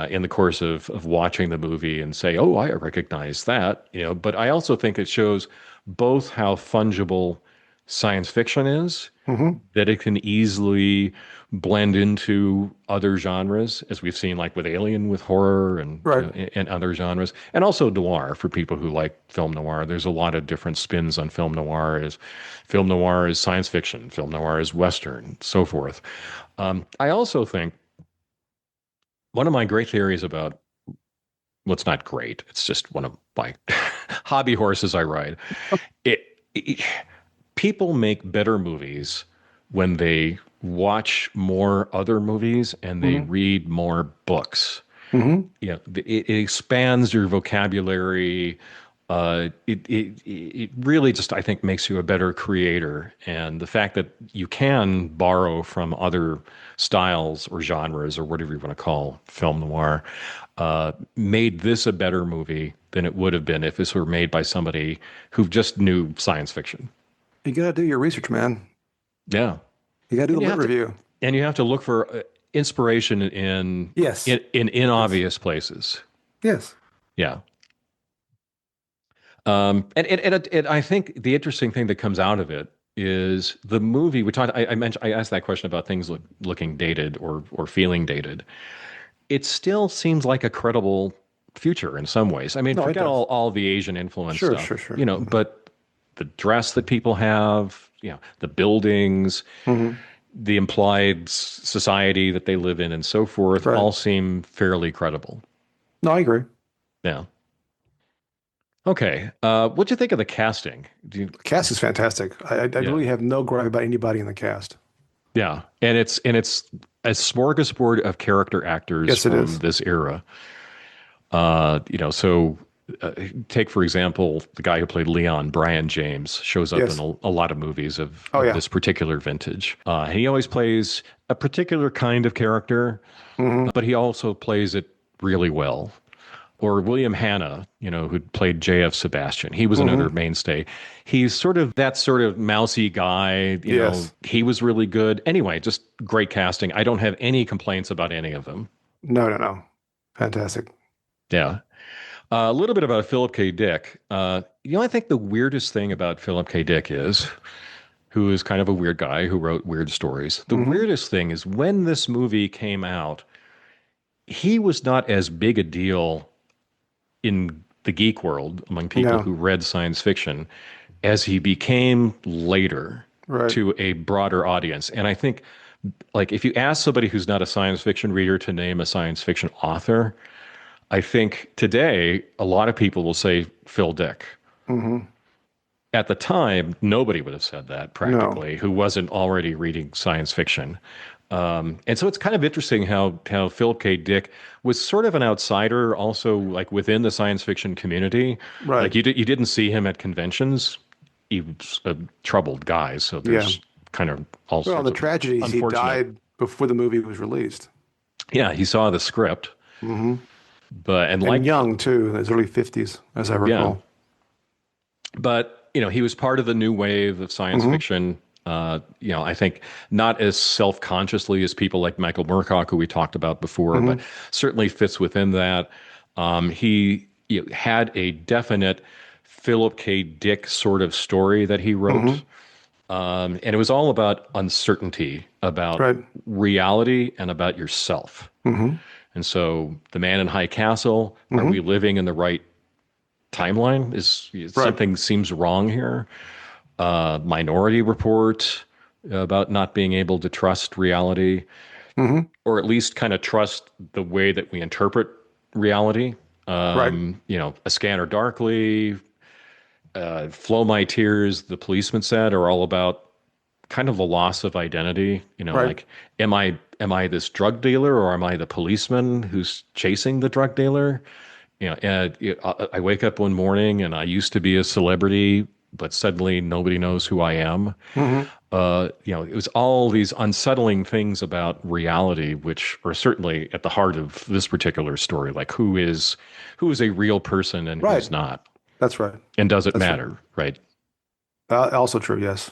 Speaker 1: in the course of watching the movie and say, oh, I recognize that, But I also think it shows both how fungible science fiction is,
Speaker 2: Hmm.
Speaker 1: that it can easily blend into other genres, as we've seen, like with Alien, with horror and
Speaker 2: Right.
Speaker 1: and other genres, and also noir for people who like film noir. There's a lot of different spins on film noir. Is film noir is science fiction, film noir is western, so forth. I also think one of my great theories about what's not great, it's just one of my hobby horses I ride. It, it People make better movies when they watch more other movies and they
Speaker 2: Hmm.
Speaker 1: read more books.
Speaker 2: Hmm.
Speaker 1: It expands your vocabulary. It really just, I think, makes you a better creator. And the fact that you can borrow from other styles or genres or whatever you want to call film noir made this a better movie than it would have been if this were made by somebody who just knew science fiction.
Speaker 2: You gotta do your research, man.
Speaker 1: Yeah.
Speaker 2: You gotta do
Speaker 1: And
Speaker 2: the
Speaker 1: you
Speaker 2: lit
Speaker 1: have to
Speaker 2: review.
Speaker 1: and you have to look for inspiration in
Speaker 2: Yes. Yes.
Speaker 1: inobvious places.
Speaker 2: Yes.
Speaker 1: Yeah. I think the interesting thing that comes out of it is the movie. We talked. I mentioned. I asked that question about things looking dated or feeling dated. It still seems like a credible future in some ways. I mean,
Speaker 2: No, it
Speaker 1: forget
Speaker 2: does.
Speaker 1: all the Asian influence
Speaker 2: Sure,
Speaker 1: stuff,
Speaker 2: sure, sure. Hmm.
Speaker 1: but the dress that people have, the buildings,
Speaker 2: Hmm.
Speaker 1: the implied society that they live in, and so forth,
Speaker 2: Right.
Speaker 1: all seem fairly credible.
Speaker 2: No, I agree.
Speaker 1: Yeah. Okay. What'd you think of the casting?
Speaker 2: The cast is fantastic. I
Speaker 1: Yeah.
Speaker 2: really have no gripe about anybody in the cast.
Speaker 1: Yeah, and it's a smorgasbord of character actors
Speaker 2: Yes, it
Speaker 1: from
Speaker 2: is.
Speaker 1: this era. So take for example the guy who played Leon, Brian James, shows up in
Speaker 2: Yes.
Speaker 1: a lot of movies of
Speaker 2: Oh, yeah.
Speaker 1: this particular vintage. He always plays a particular kind of character,
Speaker 2: Hmm.
Speaker 1: but he also plays it really well. Or William Hanna, who played J.F. Sebastian. He was another
Speaker 2: Hmm.
Speaker 1: mainstay. He's sort of that sort of mousy guy.
Speaker 2: Yes.
Speaker 1: He was really good. Anyway, just great casting. I don't have any complaints about any of them.
Speaker 2: No, no, no. Fantastic.
Speaker 1: Yeah. A little bit about Philip K. Dick. I think the weirdest thing about Philip K. Dick is, who is kind of a weird guy who wrote weird stories. The
Speaker 2: Hmm.
Speaker 1: weirdest thing is when this movie came out, he was not as big a deal in the geek world among people
Speaker 2: No.
Speaker 1: who read science fiction as he became later
Speaker 2: Right.
Speaker 1: to a broader audience. And I think, like, if you ask somebody who's not a science fiction reader to name a science fiction author, I think today a lot of people will say Phil Dick.
Speaker 2: Hmm.
Speaker 1: At the time, nobody would have said that
Speaker 2: No.
Speaker 1: practically who wasn't already reading science fiction. And so it's kind of interesting how Philip K. Dick was sort of an outsider, also like within the science fiction community.
Speaker 2: Right.
Speaker 1: Like you didn't see him at conventions. He was a troubled guy, so
Speaker 2: Yeah.
Speaker 1: there's kind of all
Speaker 2: Well,
Speaker 1: sorts
Speaker 2: the
Speaker 1: of
Speaker 2: tragedy is he
Speaker 1: unfortunate.
Speaker 2: died before the movie was released.
Speaker 1: Yeah, he saw the script,
Speaker 2: Hmm.
Speaker 1: but and
Speaker 2: And
Speaker 1: like
Speaker 2: young too, in his early 50s, as I
Speaker 1: yeah,
Speaker 2: recall.
Speaker 1: but he was part of the new wave of science
Speaker 2: Hmm.
Speaker 1: fiction. I think not as self-consciously as people like Michael Moorcock, who we talked about before, but
Speaker 2: Hmm.
Speaker 1: certainly fits within that. He had a definite Philip K. Dick sort of story that he wrote,
Speaker 2: Hmm.
Speaker 1: and it was all about uncertainty, about
Speaker 2: Right.
Speaker 1: reality, and about yourself.
Speaker 2: Hmm.
Speaker 1: And so, The Man in High Castle, are we
Speaker 2: Hmm.
Speaker 1: living in the right timeline. Is
Speaker 2: Right.
Speaker 1: something seems wrong here? Minority Report about not being able to trust reality,
Speaker 2: Hmm.
Speaker 1: or at least kind of trust the way that we interpret reality.
Speaker 2: Right.
Speaker 1: A Scanner Darkly, Flow My Tears, the policeman said, are all about kind of a loss of identity.
Speaker 2: Right.
Speaker 1: Like, am I this drug dealer, or am I the policeman who's chasing the drug dealer? I wake up one morning and I used to be a celebrity, but suddenly nobody knows who I am.
Speaker 2: Hmm.
Speaker 1: It was all these unsettling things about reality, which are certainly at the heart of this particular story. Like, who is a real person and
Speaker 2: Right.
Speaker 1: who's not,
Speaker 2: That's right.
Speaker 1: and does it
Speaker 2: That's right.
Speaker 1: matter, right?
Speaker 2: Also true. Yes.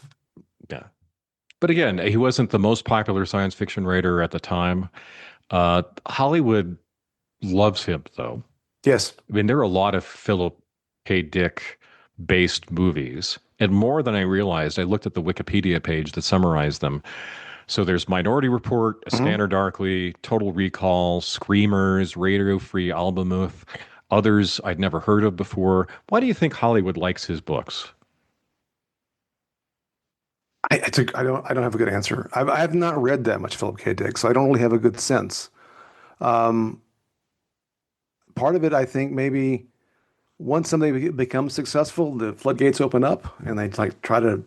Speaker 1: Yeah. But again, he wasn't the most popular science fiction writer at the time. Hollywood loves him, though.
Speaker 2: Yes.
Speaker 1: I mean, there are a lot of Philip K. Dick based movies, and more than I realized. I looked at the Wikipedia page that summarized them. So there's Minority Report, A
Speaker 2: Hmm.
Speaker 1: Scanner Darkly, Total Recall, Screamers, Radio Free Albemuth, others I'd never heard of before. Why do you think Hollywood likes his books?
Speaker 2: I don't have a good answer. I have not read that much Philip K. Dick, so I don't really have a good sense. Um, Part of it, I think, maybe once something becomes successful, the floodgates open up, and they like try to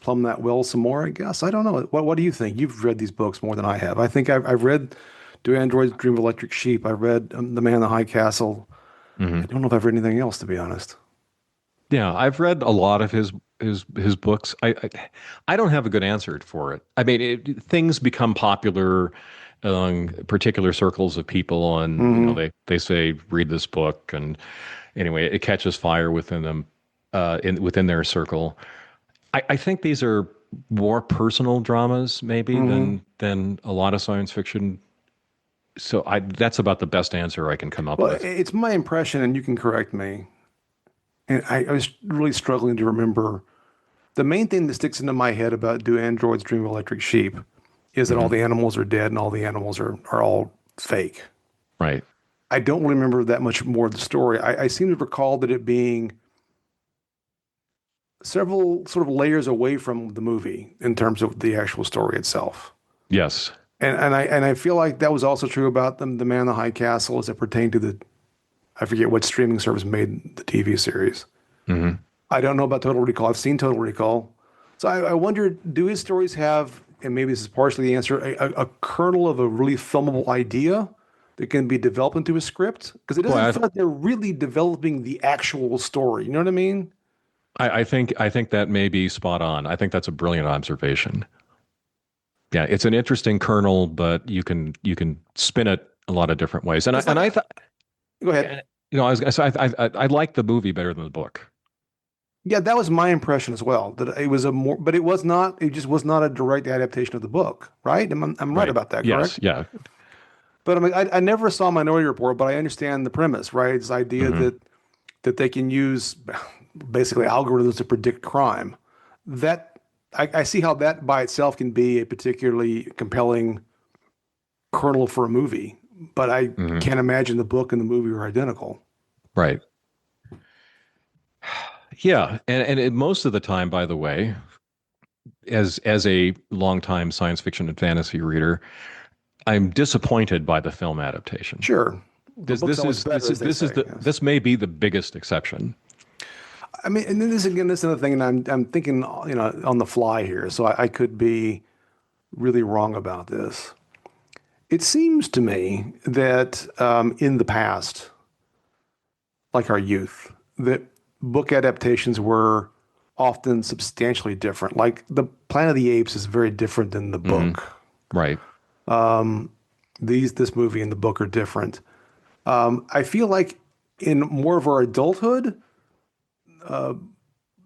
Speaker 2: plumb that well some more. I guess I don't know. What do you think? You've read these books more than I have. I think I've read "Do Androids Dream of Electric Sheep"? I read "The Man in the High Castle." I
Speaker 1: Hmm.
Speaker 2: don't know if I've read anything else, to be honest.
Speaker 1: Yeah, I've read a lot of his books. I don't have a good answer for it. I mean, things become popular among particular circles of people, and
Speaker 2: Hmm.
Speaker 1: they say read this book, and anyway, it catches fire within them, within their circle. I think these are more personal dramas, maybe
Speaker 2: Hmm.
Speaker 1: than a lot of science fiction. So that's about the best answer I can come up
Speaker 2: Well,
Speaker 1: with.
Speaker 2: it's my impression, and you can correct me. And I was really struggling to remember. The main thing that sticks into my head about "Do Androids Dream of Electric Sheep" is that all
Speaker 1: Hmm.
Speaker 2: the animals are dead and all the animals are all fake.
Speaker 1: Right.
Speaker 2: I don't really remember that much more of the story. I seem to recall that it being several sort of layers away from the movie in terms of the actual story itself.
Speaker 1: Yes.
Speaker 2: And I feel like that was also true about the Man in the High Castle as it pertained to the I forget what streaming service made the TV series.
Speaker 1: Hmm.
Speaker 2: I don't know about Total Recall. I've seen Total Recall. So I wonder, do his stories have, and maybe this is partially the answer, a kernel of a really filmable idea that can be developed into a script? Because it
Speaker 1: Boy,
Speaker 2: doesn't feel like they're really developing the actual story. You know what I mean?
Speaker 1: I think that may be spot on. I think that's a brilliant observation. Yeah, it's an interesting kernel, but you can spin it a lot of different ways. And I
Speaker 2: Because
Speaker 1: and
Speaker 2: like,
Speaker 1: I thought,
Speaker 2: go ahead.
Speaker 1: I was gonna say I like the movie better than the book.
Speaker 2: Yeah, that was my impression as well. That it was a more, but it was not. It just was not a direct adaptation of the book, right? I'm right
Speaker 1: Right.
Speaker 2: about that,
Speaker 1: Yes.
Speaker 2: correct?
Speaker 1: Yeah.
Speaker 2: But I mean, I never saw Minority Report, but I understand the premise, right? It's the idea
Speaker 1: Hmm.
Speaker 2: that they can use basically algorithms to predict crime. That I see how that by itself can be a particularly compelling kernel for a movie, but I
Speaker 1: Hmm.
Speaker 2: can't imagine the book and the movie are identical.
Speaker 1: Right. Yeah. Most of the time, by the way, as a longtime science fiction and fantasy reader, I'm disappointed by the film adaptation.
Speaker 2: Sure, the
Speaker 1: This
Speaker 2: book's
Speaker 1: this
Speaker 2: always
Speaker 1: is this
Speaker 2: better,
Speaker 1: is
Speaker 2: as they
Speaker 1: this is
Speaker 2: say.
Speaker 1: the
Speaker 2: Yes.
Speaker 1: this may be the biggest exception.
Speaker 2: I mean, and then this again, this is another thing, and I'm thinking, on the fly here, so I could be really wrong about this. It seems to me that in the past, like our youth, that book adaptations were often substantially different. Like the Planet of the Apes is very different than the
Speaker 1: Hmm.
Speaker 2: book.
Speaker 1: Right.
Speaker 2: This movie and the book are different. I feel like in more of our adulthood,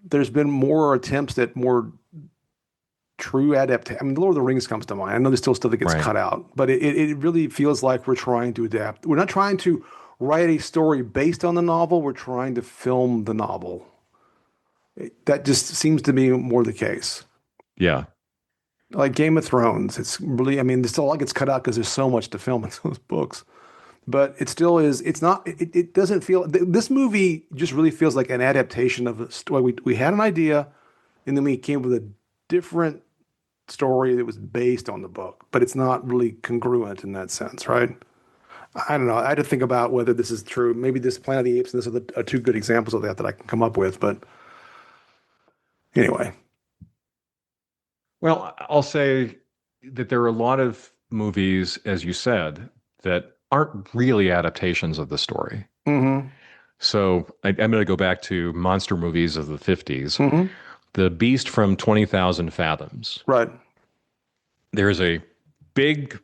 Speaker 2: there's been more attempts at more true adaptation. I mean, The Lord of the Rings comes to mind. I know there's still stuff that gets
Speaker 1: Right.
Speaker 2: cut out, but it really feels like we're trying to adapt. We're not trying to write a story based on the novel. We're trying to film the novel. That just seems to be more the case.
Speaker 1: Yeah.
Speaker 2: Like Game of Thrones, it's really, I mean, there's still a lot gets cut out because there's so much to film in those books. but it still is. It's not. It doesn't feel. This movie just really feels like an adaptation of a story. We had an idea, and then we came with a different story that was based on the book, but it's not really congruent in that sense, right? I don't know. I had to think about whether this is true. Maybe this Planet of the Apes and this are two good examples of that I can come up with. But anyway.
Speaker 1: Well, I'll say that there are a lot of movies, as you said, that aren't really adaptations of the story.
Speaker 2: Hmm.
Speaker 1: So I'm going to go back to monster movies of the 50s.
Speaker 2: Hmm.
Speaker 1: The Beast from 20,000 Fathoms.
Speaker 2: Right.
Speaker 1: There's a big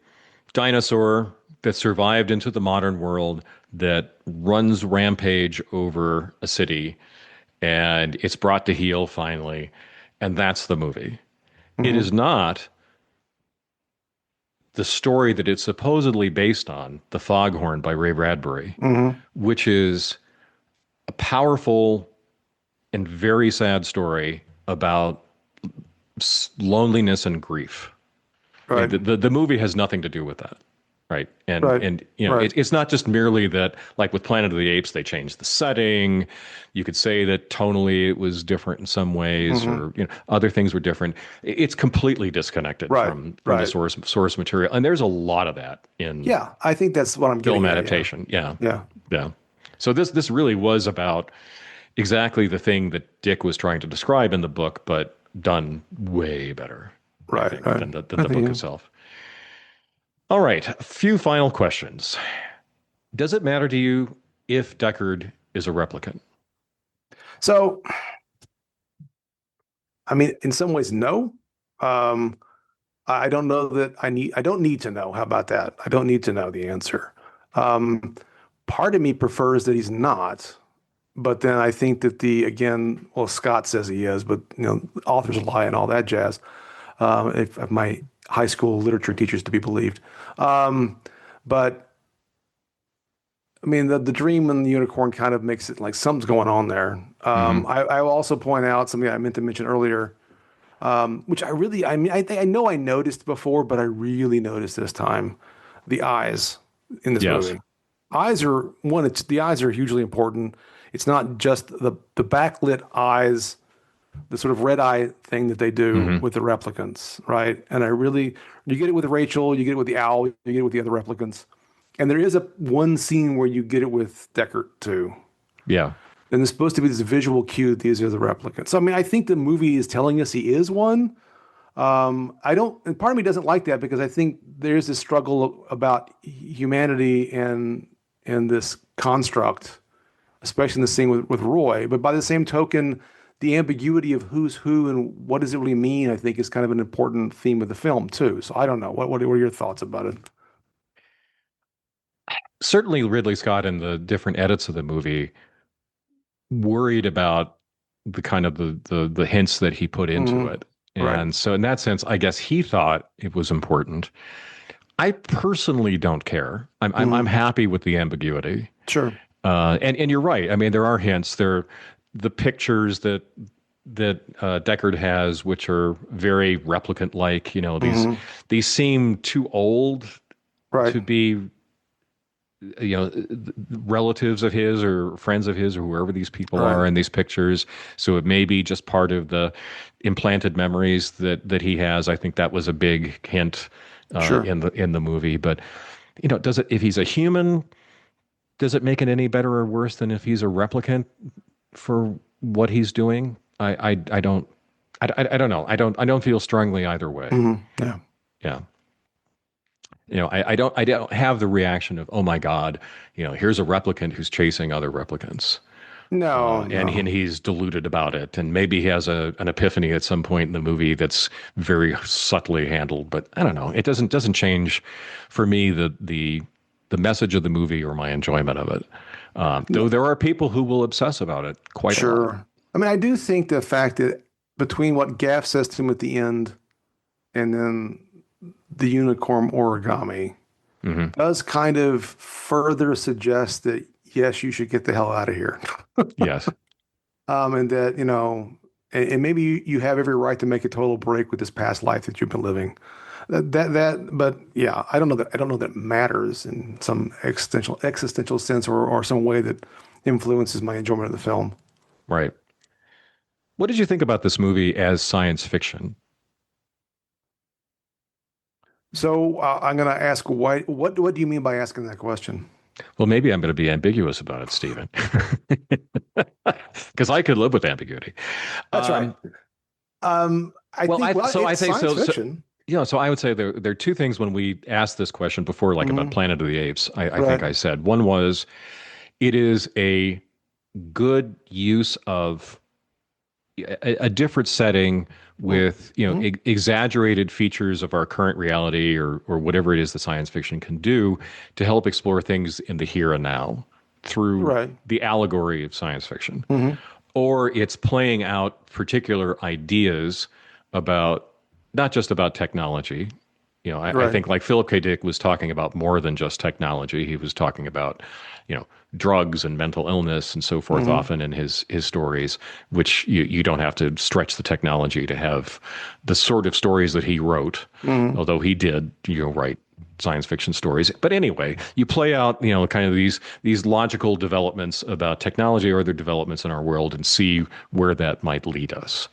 Speaker 1: dinosaur that survived into the modern world that runs rampage over a city and it's brought to heel finally. And that's the movie. It
Speaker 2: Hmm.
Speaker 1: is not the story that it's supposedly based on, The Foghorn by Ray Bradbury,
Speaker 2: Hmm.
Speaker 1: which is a powerful and very sad story about loneliness and grief. I mean,
Speaker 2: Right.
Speaker 1: the movie has nothing to do with that, right?
Speaker 2: Right.
Speaker 1: And you know,
Speaker 2: Right.
Speaker 1: it's not just merely that, like with Planet of the Apes, they changed the setting. You could say that tonally it was different in some ways,
Speaker 2: Hmm.
Speaker 1: or you know, other things were different. It's completely disconnected
Speaker 2: Right.
Speaker 1: from the
Speaker 2: Right.
Speaker 1: source material, and there's a lot of that in
Speaker 2: Yeah. I think that's what I'm
Speaker 1: film
Speaker 2: getting at. Yeah.
Speaker 1: adaptation. Yeah,
Speaker 2: Yeah.
Speaker 1: yeah. So this really was about exactly the thing that Dick was trying to describe in the book, but done way better, I
Speaker 2: Right.
Speaker 1: think,
Speaker 2: Right.
Speaker 1: than
Speaker 2: I
Speaker 1: the
Speaker 2: think,
Speaker 1: book
Speaker 2: yeah.
Speaker 1: itself. All right, a few final questions. Does it matter to you if Deckard is a replicant?
Speaker 2: So, I mean, in some ways, no. Um, I don't know that I don't need to know. How about that? I don't need to know the answer. Um, Part of me prefers that he's not, but then I think that again, well, Scott says he is, but authors lie and all that jazz. If my high school literature teachers to be believed. Um, but I mean, the dream and the unicorn kind of makes it like something's going on there.
Speaker 1: Hmm.
Speaker 2: I will also point out something I meant to mention earlier, which I mean, I know I noticed before, but I really noticed this time, the eyes in this
Speaker 1: Yes.
Speaker 2: movie. Eyes are one. The eyes are hugely important. It's not just the backlit eyes, the sort of red eye thing that they do
Speaker 1: Hmm.
Speaker 2: with the replicants, right? And you get it with Rachel, you get it with the owl, you get it with the other replicants, and there is a one scene where you get it with Deckard too.
Speaker 1: Yeah.
Speaker 2: And there's supposed to be this visual cue that these are the replicants. So I mean, I think the movie is telling us he is one. I don't, and part of me doesn't like that because I think there's this struggle about humanity and this construct, especially in the scene with Roy. But by the same token, the ambiguity of who's who and what does it really mean, I think, is kind of an important theme of the film too. So I don't know. What are your thoughts about it?
Speaker 1: Certainly, Ridley Scott in the different edits of the movie worried about the kind of the hints that he put into
Speaker 2: Hmm.
Speaker 1: it.
Speaker 2: Right.
Speaker 1: And so in that sense, I guess he thought it was important. I personally don't care. I'm
Speaker 2: Hmm.
Speaker 1: happy with the ambiguity.
Speaker 2: Sure.
Speaker 1: And you're right. I mean, there are hints. There, the pictures that Deckard has, which are very replicant like. You know,
Speaker 2: Hmm.
Speaker 1: these seem too old
Speaker 2: Right.
Speaker 1: to be relatives of his or friends of his or whoever these people
Speaker 2: Right.
Speaker 1: are in these pictures. So it may be just part of the implanted memories that he has. I think that was a big hint
Speaker 2: Sure.
Speaker 1: in the movie. But does it, if he's a human, does it make it any better or worse than if he's a replicant for what he's doing? I don't. I don't know. I don't feel strongly either way.
Speaker 2: Hmm. Yeah.
Speaker 1: Yeah. I don't have the reaction of, oh my God, here's a replicant who's chasing other replicants.
Speaker 2: No,
Speaker 1: And
Speaker 2: no.
Speaker 1: he's deluded about it. And maybe he has an epiphany at some point in the movie that's very subtly handled. But I don't know. It doesn't change for me the message of the movie or my enjoyment of it.
Speaker 2: No.
Speaker 1: Though there are people who will obsess about it quite a lot.
Speaker 2: Sure. I mean, I do think the fact that between what Gaff says to him at the end and then the unicorn origami
Speaker 1: Hmm.
Speaker 2: does kind of further suggest that yes, you should get the hell out of here.
Speaker 1: Yes.
Speaker 2: And that, and maybe you have every right to make a total break with this past life that you've been living. but yeah, I don't know that it matters in some existential sense or some way that influences my enjoyment of the film.
Speaker 1: Right. What did you think about this movie as science fiction?
Speaker 2: So I'm going to ask, what do you mean by asking that question?
Speaker 1: Well, maybe I'm going to be ambiguous about it, Stephen, because I could live with ambiguity.
Speaker 2: That's right.
Speaker 1: Um,
Speaker 2: I think, well,
Speaker 1: I
Speaker 2: it's
Speaker 1: think
Speaker 2: science
Speaker 1: so.
Speaker 2: fiction.
Speaker 1: So I would say there are two things when we asked this question before, like about
Speaker 2: Hmm.
Speaker 1: Planet of the Apes. I think
Speaker 2: Right.
Speaker 1: I said one was it is a good use of a different setting with
Speaker 2: Mm-hmm.
Speaker 1: exaggerated features of our current reality or whatever it is that science fiction can do to help explore things in the here and now through
Speaker 2: Right.
Speaker 1: the allegory of science fiction,
Speaker 2: Hmm.
Speaker 1: or it's playing out particular ideas about not just about technology. I
Speaker 2: Right.
Speaker 1: think like Philip K. Dick was talking about more than just technology. He was talking about, drugs and mental illness and so forth
Speaker 2: Hmm.
Speaker 1: often in his stories, which you don't have to stretch the technology to have the sort of stories that he wrote,
Speaker 2: Hmm.
Speaker 1: although he did, write science fiction stories. But anyway, you play out, kind of these logical developments about technology or other developments in our world and see where that might lead us.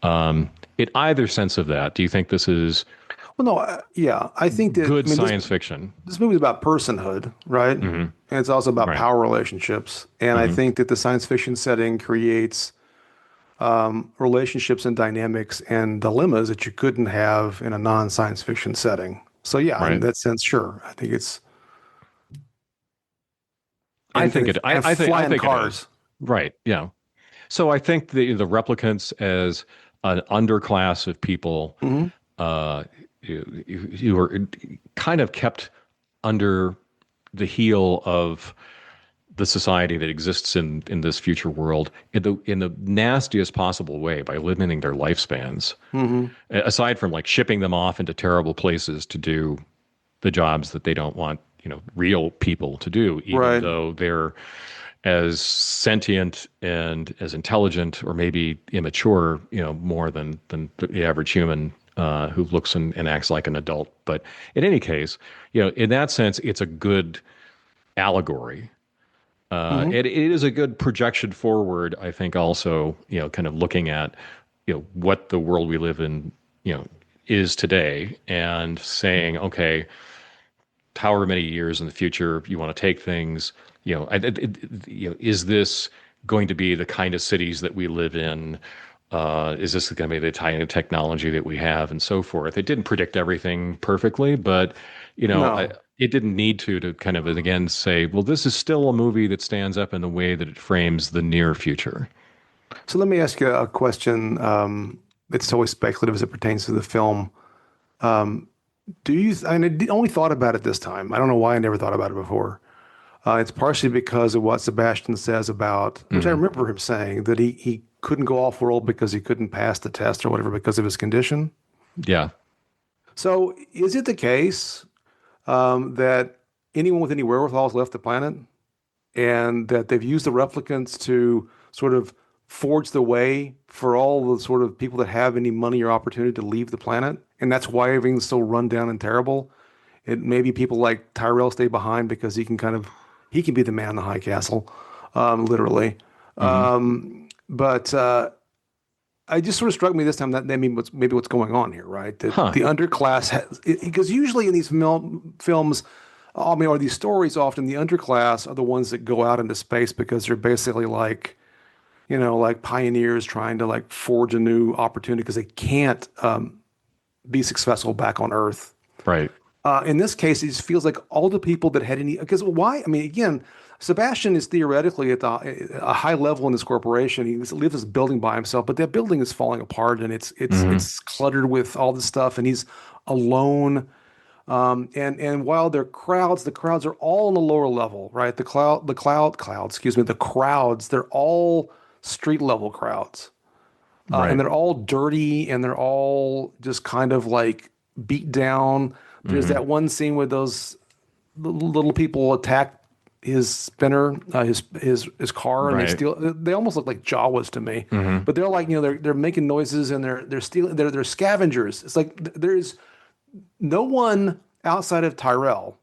Speaker 1: In either sense of that, do you think this is
Speaker 2: Well, no, yeah, I think that, I
Speaker 1: good
Speaker 2: mean,
Speaker 1: science fiction?
Speaker 2: this movie is about personhood, right? And
Speaker 1: Hmm.
Speaker 2: it's also about
Speaker 1: Right.
Speaker 2: power relationships. And I
Speaker 1: Hmm.
Speaker 2: think that the science fiction setting creates relationships and dynamics and dilemmas that you couldn't have in a non-science fiction setting. So yeah, in
Speaker 1: Right.
Speaker 2: that sense, sure. I think it's
Speaker 1: I think it.
Speaker 2: and
Speaker 1: I
Speaker 2: flying
Speaker 1: think it is.
Speaker 2: cars.
Speaker 1: Right. Yeah. So I think the replicants as an underclass of people
Speaker 2: Hmm.
Speaker 1: uh, who are kind of kept under the heel of the society that exists in this future world in the nastiest possible way by limiting their lifespans.
Speaker 2: Hmm.
Speaker 1: Aside from like shipping them off into terrible places to do the jobs that they don't want, real people to do, even
Speaker 2: Right.
Speaker 1: though they're as sentient and as intelligent or maybe immature, more than the average human who looks and acts like an adult. But in any case, in that sense, it's a good allegory.
Speaker 2: Hmm.
Speaker 1: It is a good projection forward, I think, also, kind of looking at, what the world we live in, is today and saying, okay, however many years in the future you want to take things, is this going to be the kind of cities that we live in? Is this going to be the kind of technology that we have, and so forth? It didn't predict everything perfectly, but
Speaker 2: No.
Speaker 1: it didn't need to kind of again say, well, this is still a movie that stands up in the way that it frames the near future.
Speaker 2: So let me ask you a question. It's always speculative as it pertains to the film. Do you, only thought about it this time. I don't know why I never thought about it before. It's partially because of what Sebastian says about, which I
Speaker 1: Hmm.
Speaker 2: remember him saying, that he couldn't go off world because he couldn't pass the test or whatever because of his condition.
Speaker 1: Yeah.
Speaker 2: So is it the case that anyone with any wherewithal has left the planet and that they've used the replicants to sort of forge the way for all the sort of people that have any money or opportunity to leave the planet? And that's why everything's so run down and terrible. It maybe people like Tyrell stay behind because he can be the man in the high castle, literally.
Speaker 1: Hmm.
Speaker 2: But I just sort of struck me this time that maybe what's going on here, right? That
Speaker 1: Huh.
Speaker 2: the underclass has, because usually in these films, I mean, or these stories, often the underclass are the ones that go out into space because they're basically like, like pioneers trying to like forge a new opportunity because they can't be successful back on Earth.
Speaker 1: Right.
Speaker 2: In this case, it just feels like all the people that had any, because why? I mean, again, Sebastian is theoretically at a high level in this corporation. He lives in this building by himself, but that building is falling apart and
Speaker 1: Hmm.
Speaker 2: it's cluttered with all this stuff, and he's alone. And while the crowds are all on the lower level, right? Excuse me, the crowds, they're all street level crowds. And
Speaker 1: Right.
Speaker 2: they're all dirty and they're all just kind of like beat down. There's
Speaker 1: Hmm.
Speaker 2: that one scene where those little people attack his spinner, his car, and they
Speaker 1: Right.
Speaker 2: steal. They almost look like Jawas to me,
Speaker 1: Hmm.
Speaker 2: but they're like they're making noises and they're stealing. They're scavengers. It's like there's no one outside of Tyrell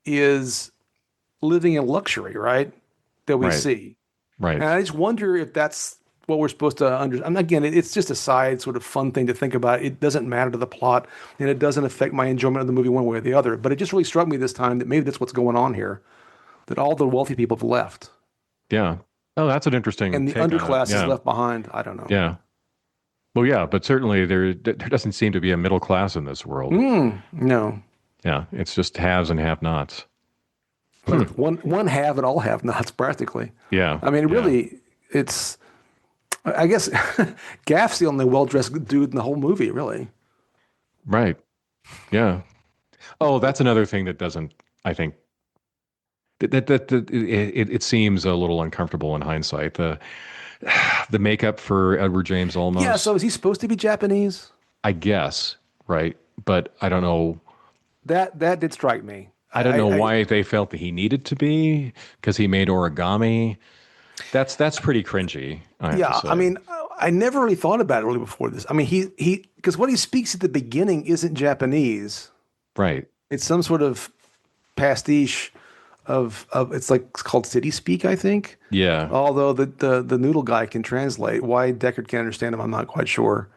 Speaker 2: is living in luxury, right? That we
Speaker 1: Right.
Speaker 2: see. And
Speaker 1: Right.
Speaker 2: I just wonder if that's what we're supposed to understand. Again, it's just a side sort of fun thing to think about. It doesn't matter to the plot, and it doesn't affect my enjoyment of the movie one way or the other. But it just really struck me this time that maybe that's what's going on here, that all the wealthy people have left,
Speaker 1: Yeah. Oh, that's an interesting
Speaker 2: and the
Speaker 1: take on it.
Speaker 2: underclass is
Speaker 1: Yeah.
Speaker 2: left behind. I don't know.
Speaker 1: Yeah. Well, yeah, but certainly there doesn't seem to be a middle class in this world.
Speaker 2: No.
Speaker 1: Yeah, it's just haves and have-nots. Hmm.
Speaker 2: Right. One have and all have nots practically.
Speaker 1: Yeah.
Speaker 2: I mean,
Speaker 1: Yeah.
Speaker 2: really, it's I guess Gaff's the only well-dressed dude in the whole movie, really.
Speaker 1: Right. Yeah. Oh, that's another thing that doesn't, I think, it seems a little uncomfortable in hindsight. The makeup for Edward James
Speaker 2: Yeah,
Speaker 1: Olmos,
Speaker 2: so is he supposed to be Japanese?
Speaker 1: I guess, right? But
Speaker 2: That did strike me.
Speaker 1: I don't know
Speaker 2: I
Speaker 1: why they felt that he needed to be because he made origami. That's pretty cringy, I have to
Speaker 2: yeah, I
Speaker 1: say.
Speaker 2: mean, I never really thought about it really before this. I mean, he because what he speaks at the beginning isn't Japanese.
Speaker 1: Right.
Speaker 2: It's some sort of pastiche of it's like it's called city speak, I think.
Speaker 1: Yeah.
Speaker 2: Although the noodle guy can translate. Why Deckard can understand him, I'm not quite sure.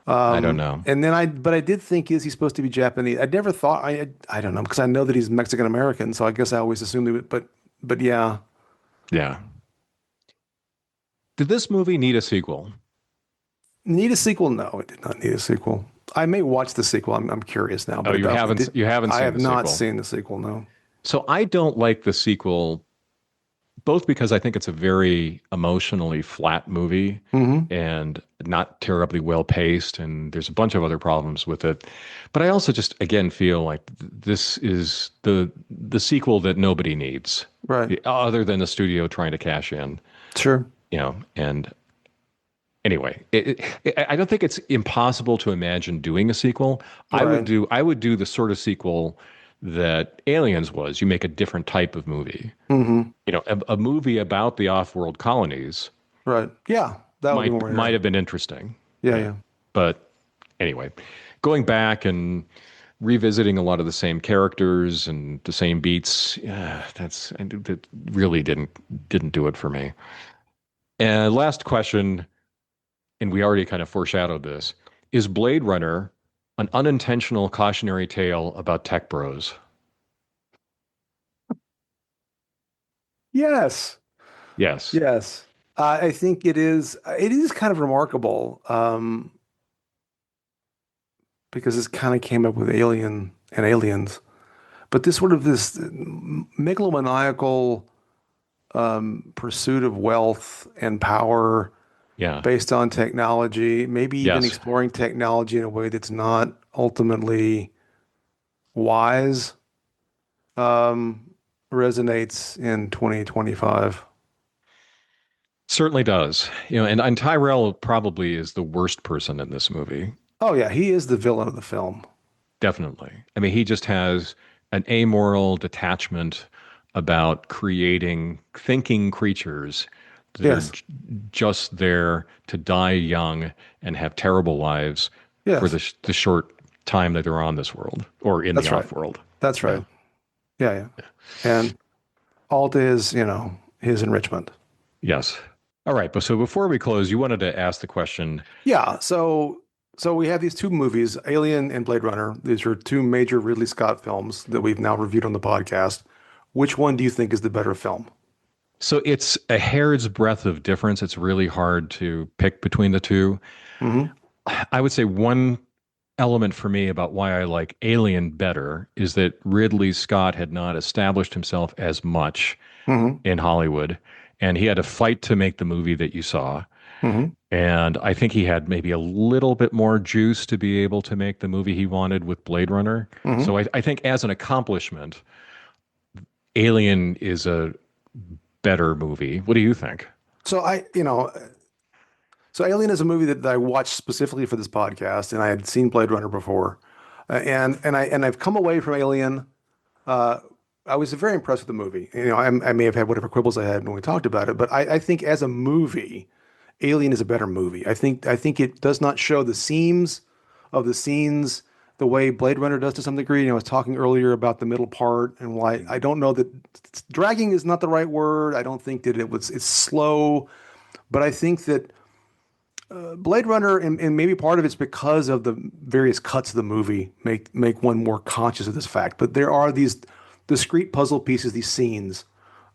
Speaker 1: I don't know.
Speaker 2: And then but I did think, is he supposed to be Japanese? I never thought, I don't know, because I know that he's Mexican American, so I guess I always assumed he would, but yeah.
Speaker 1: Yeah. Did this movie need a sequel?
Speaker 2: Need a sequel? No, it did not need a sequel. I may watch the sequel. I'm curious now,
Speaker 1: Oh,
Speaker 2: but it did.
Speaker 1: you haven't
Speaker 2: I
Speaker 1: seen
Speaker 2: have
Speaker 1: the
Speaker 2: not
Speaker 1: sequel.
Speaker 2: seen the sequel, no.
Speaker 1: So I don't like the sequel both because I think it's a very emotionally flat movie
Speaker 2: Hmm.
Speaker 1: and not terribly well paced, and there's a bunch of other problems with it. But I also just again feel like this is the sequel that nobody needs,
Speaker 2: Right.
Speaker 1: other than the studio trying to cash in,
Speaker 2: Sure.
Speaker 1: And anyway, I don't think it's impossible to imagine doing a sequel.
Speaker 2: Right.
Speaker 1: I would do the sort of sequel that Aliens was. You make a different type of movie.
Speaker 2: Hmm.
Speaker 1: A movie about the off-world colonies
Speaker 2: Right. Yeah, that would be more
Speaker 1: might have
Speaker 2: interesting.
Speaker 1: been interesting.
Speaker 2: Yeah,
Speaker 1: Yeah.
Speaker 2: yeah.
Speaker 1: But anyway, going back and revisiting a lot of the same characters and the same beats, yeah, that really didn't do it for me. And last question, and we already kind of foreshadowed this, is Blade Runner an unintentional cautionary tale about tech bros?
Speaker 2: Yes.
Speaker 1: Yes.
Speaker 2: Yes. I think it is. It is kind of remarkable, because it kind of came up with Alien and Aliens, but this megalomaniacal pursuit of wealth and power
Speaker 1: Yeah.
Speaker 2: based on technology, maybe even
Speaker 1: Yes.
Speaker 2: exploring technology in a way that's not ultimately wise, um, resonates in 2025.
Speaker 1: Certainly does. And Tyrell probably is the worst person in this movie.
Speaker 2: Oh yeah, he is the villain of the film.
Speaker 1: Definitely. I mean, he just has an amoral detachment about creating thinking creatures that are
Speaker 2: Yes,
Speaker 1: just there to die young and have terrible lives for
Speaker 2: yes,
Speaker 1: the short time that they're on this world or in the
Speaker 2: that's right.
Speaker 1: off world.
Speaker 2: That's
Speaker 1: Yeah.
Speaker 2: right. Yeah, yeah. And all is, his enrichment.
Speaker 1: Yes. All right. But so before we close, you wanted to ask the question.
Speaker 2: Yeah, so we have these two movies, Alien and Blade Runner. These are two major Ridley Scott films that we've now reviewed on the podcast. Which one do you think is the better film?
Speaker 1: So it's a hair's breadth of difference. It's really hard to pick between the two.
Speaker 2: Hmm.
Speaker 1: I would say one element for me about why I like Alien better is that Ridley Scott had not established himself as much
Speaker 2: Hmm.
Speaker 1: in Hollywood, and he had to fight to make the movie that you saw.
Speaker 2: Hmm.
Speaker 1: And I think he had maybe a little bit more juice to be able to make the movie he wanted with Blade Runner.
Speaker 2: Hmm.
Speaker 1: So I think as an accomplishment, Alien is a better movie. What do you think?
Speaker 2: So so Alien is a movie that I watched specifically for this podcast, and I had seen Blade Runner before, and I've come away from Alien. Uh, I was very impressed with the movie. I may have had whatever quibbles I had when we talked about it, but I think as a movie, Alien is a better movie. I think it does not show the seams of the scenes the way Blade Runner does to some degree. I was talking earlier about the middle part and why I don't know that dragging is not the right word. I don't think that it's slow, but I think that Blade Runner, and maybe part of it's because of the various cuts of the movie, make one more conscious of this fact. But there are these discrete puzzle pieces, these scenes,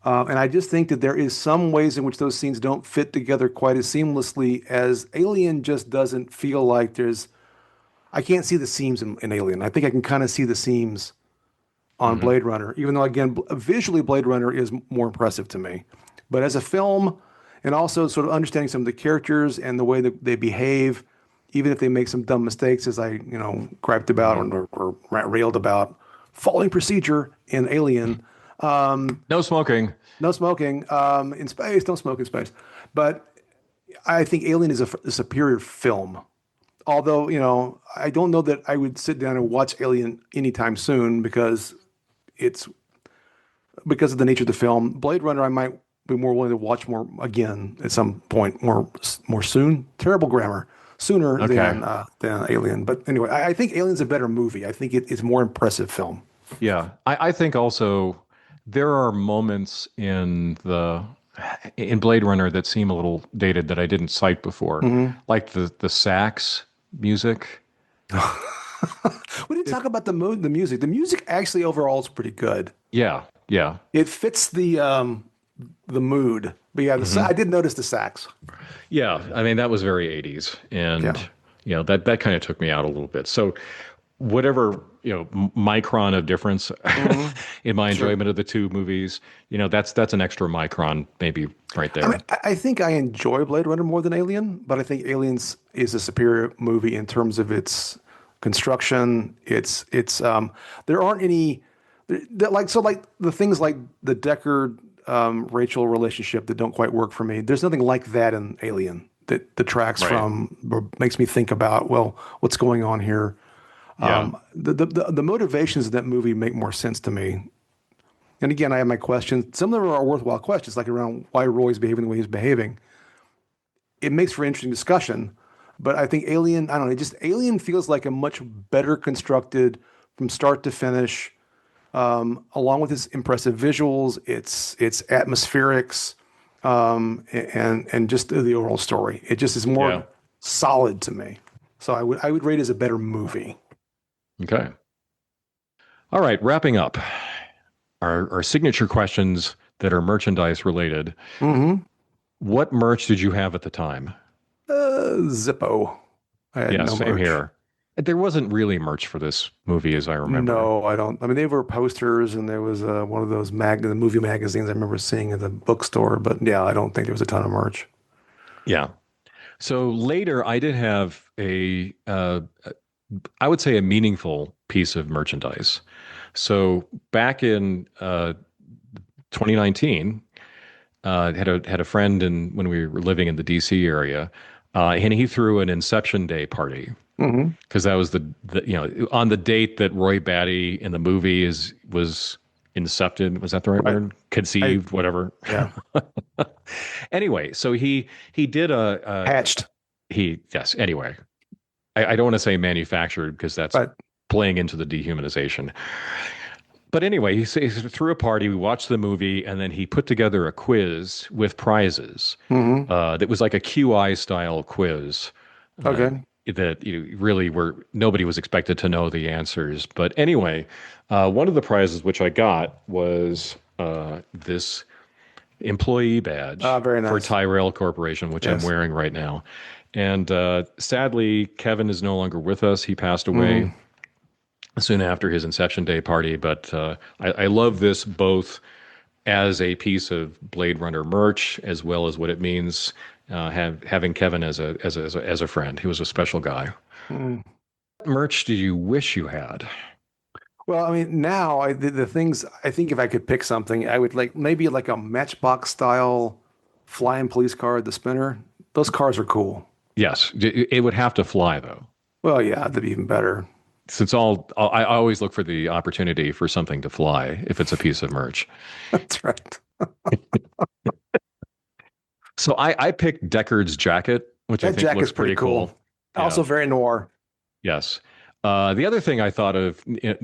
Speaker 2: and I just think that there is some ways in which those scenes don't fit together quite as seamlessly as Alien just doesn't feel like there's. I can't see the seams in Alien. I think I can kind of see the seams on
Speaker 1: Hmm.
Speaker 2: Blade Runner, even though again visually Blade Runner is more impressive to me. But as a film, and also sort of understanding some of the characters and the way that they behave, even if they make some dumb mistakes, as I griped about
Speaker 1: Hmm.
Speaker 2: or railed about, following procedure in Alien.
Speaker 1: No smoking.
Speaker 2: No smoking in space. Don't smoke in space. But I think Alien is a superior film. Although, I don't know that I would sit down and watch Alien anytime soon it's because of the nature of the film. Blade Runner, I might be more willing to watch more again at some point, more soon. Terrible grammar. Sooner
Speaker 1: Okay.
Speaker 2: than Alien. But anyway, I think Alien's a better movie. I think it's a more impressive film.
Speaker 1: Yeah. I think also there are moments in Blade Runner that seem a little dated that I didn't cite before,
Speaker 2: Hmm.
Speaker 1: like the sax music.
Speaker 2: We didn't
Speaker 1: It,
Speaker 2: talk about the mood, the music. The music actually overall is pretty good.
Speaker 1: yeah. Yeah.
Speaker 2: It fits the mood. But yeah,
Speaker 1: Hmm.
Speaker 2: I did notice the sax.
Speaker 1: Yeah. I mean, that was very 80s. And,
Speaker 2: Yeah.
Speaker 1: that kind of took me out a little bit. So whatever, micron of difference
Speaker 2: Hmm.
Speaker 1: in my
Speaker 2: Sure.
Speaker 1: enjoyment of the two movies, that's an extra micron maybe right
Speaker 2: I mean,
Speaker 1: there.
Speaker 2: I think I enjoy Blade Runner more than Alien, but I think Aliens is a superior movie in terms of its construction. It's there aren't any like the things like the Deckard Rachel relationship that don't quite work for me. There's nothing like that in Alien that detracts
Speaker 1: Right.
Speaker 2: from or makes me think about, well, what's going on here.
Speaker 1: Yeah.
Speaker 2: The motivations of that movie make more sense to me. And again, I have my questions. Some of them are worthwhile questions, like around why Roy's behaving the way he's behaving. It makes for interesting discussion. But I think Alien, I don't know, just Alien feels like a much better constructed from start to finish, along with its impressive visuals, its atmospherics, and just the overall story. It just is more
Speaker 1: Yeah.
Speaker 2: solid to me. So I would rate it as a better movie.
Speaker 1: Okay. All right. Wrapping up our signature questions that are merchandise related.
Speaker 2: Hmm.
Speaker 1: What merch did you have at the time?
Speaker 2: Zippo. I had
Speaker 1: Yeah,
Speaker 2: no
Speaker 1: same
Speaker 2: merch.
Speaker 1: here. There wasn't really merch for this movie, as I remember.
Speaker 2: No, I don't. I mean, they were posters, and there was one of those the movie magazines I remember seeing at the bookstore. But yeah, I don't think there was a ton of merch.
Speaker 1: Yeah. So later, I did have I would say, a meaningful piece of merchandise. So back in 2019, had a friend when we were living in the DC area, and he threw an Inception Day party
Speaker 2: Hmm.
Speaker 1: because that was the on the date that Roy Batty in the movie was incepted. Was that the right
Speaker 2: Right.
Speaker 1: word?
Speaker 2: I
Speaker 1: Conceived, whatever.
Speaker 2: Yeah.
Speaker 1: Anyway, so he did
Speaker 2: Hatched.
Speaker 1: he yes. Anyway, I don't want to say manufactured because that's
Speaker 2: But
Speaker 1: playing into the dehumanization. But anyway, he threw a party. We watched the movie, and then he put together a quiz with prizes.
Speaker 2: hmm.
Speaker 1: That was like a QI style quiz uh,
Speaker 2: Okay.
Speaker 1: that really were nobody was expected to know the answers. But anyway, one of the prizes which I got was this employee badge
Speaker 2: Very
Speaker 1: for
Speaker 2: nice.
Speaker 1: Tyrell Corporation, which I'm
Speaker 2: Yes.
Speaker 1: wearing right now. And sadly, Kevin is no longer with us. He passed away
Speaker 2: Hmm.
Speaker 1: soon after his Inception Day party. But I love this both as a piece of Blade Runner merch, as well as what it means having Kevin as a friend. He was a special guy.
Speaker 2: Hmm.
Speaker 1: What merch do you wish you had?
Speaker 2: Well, I mean, now the things I think if I could pick something, I would like maybe like a Matchbox style flying police car, the spinner. Those cars are cool.
Speaker 1: Yes, it would have to fly though.
Speaker 2: Well, yeah, that'd be even better.
Speaker 1: Since I always look for the opportunity for something to fly if it's a piece of merch.
Speaker 2: That's right.
Speaker 1: So I picked Deckard's jacket, which I
Speaker 2: That
Speaker 1: think
Speaker 2: jacket's
Speaker 1: looks
Speaker 2: pretty
Speaker 1: pretty
Speaker 2: cool.
Speaker 1: cool.
Speaker 2: Also
Speaker 1: Yeah.
Speaker 2: very noir.
Speaker 1: Yes. The other thing I thought of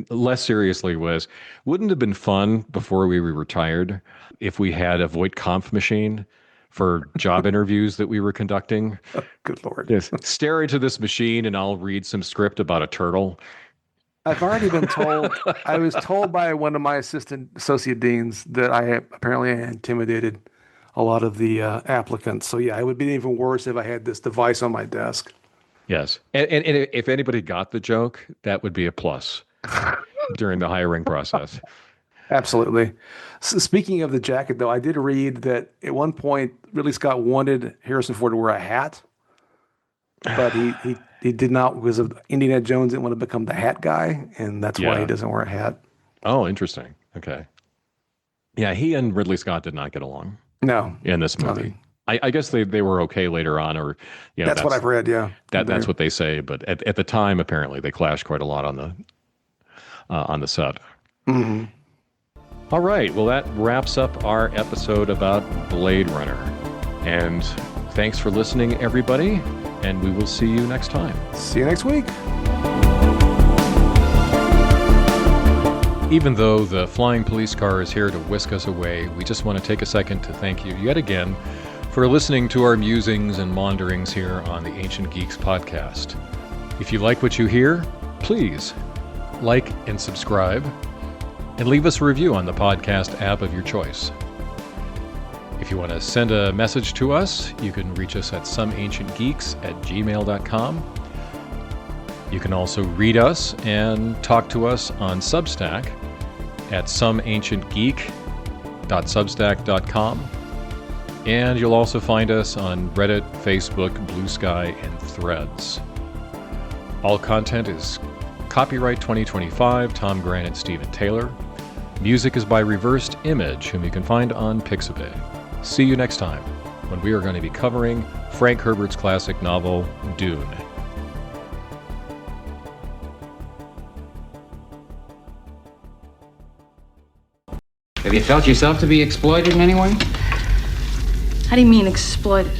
Speaker 1: less seriously was, wouldn't it have been fun before we were retired if we had a Voight-Kampff machine for job interviews that we were conducting?
Speaker 2: Good Lord.
Speaker 1: Yes. Stare into this machine and I'll read some script about a turtle.
Speaker 2: I've already been told, I was told by one of my associate deans that apparently I intimidated a lot of the applicants. So yeah, it would be even worse if I had this device on my desk.
Speaker 1: Yes. And if anybody got the joke, that would be a plus during the hiring process.
Speaker 2: Absolutely. Speaking of the jacket, though, I did read that at one point Ridley Scott wanted Harrison Ford to wear a hat, but he did not because of Indiana Jones didn't want to become the hat guy, and that's why he
Speaker 1: Yeah.
Speaker 2: doesn't wear a hat.
Speaker 1: Oh, interesting. Okay. Yeah, he and Ridley Scott did not get along
Speaker 2: No,
Speaker 1: in this
Speaker 2: no,
Speaker 1: movie. I guess they were okay later on, or
Speaker 2: that's what I've read. Yeah,
Speaker 1: that's what they say. But at the time, apparently, they clashed quite a lot on the set.
Speaker 2: hmm
Speaker 1: All right. Well, that wraps up our episode about Blade Runner. And thanks for listening, everybody. And we will see you next time.
Speaker 2: See you next week.
Speaker 1: Even though the flying police car is here to whisk us away, we just want to take a second to thank you yet again for listening to our musings and maunderings here on the Ancient Geeks podcast. If you like what you hear, please like and subscribe, and leave us a review on the podcast app of your choice. If you want to send a message to us, you can reach us at someancientgeeks@gmail.com. You can also read us and talk to us on Substack at someancientgeek.substack.com. And you'll also find us on Reddit, Facebook, Blue Sky, and Threads. All content is copyright 2025, Tom Grant and Stephen Taylor. Music is by Reversed Image, whom you can find on Pixabay. See you next time, when we are going to be covering Frank Herbert's classic novel, Dune.
Speaker 3: Have you felt yourself to be exploited in any way?
Speaker 4: How do you mean exploited?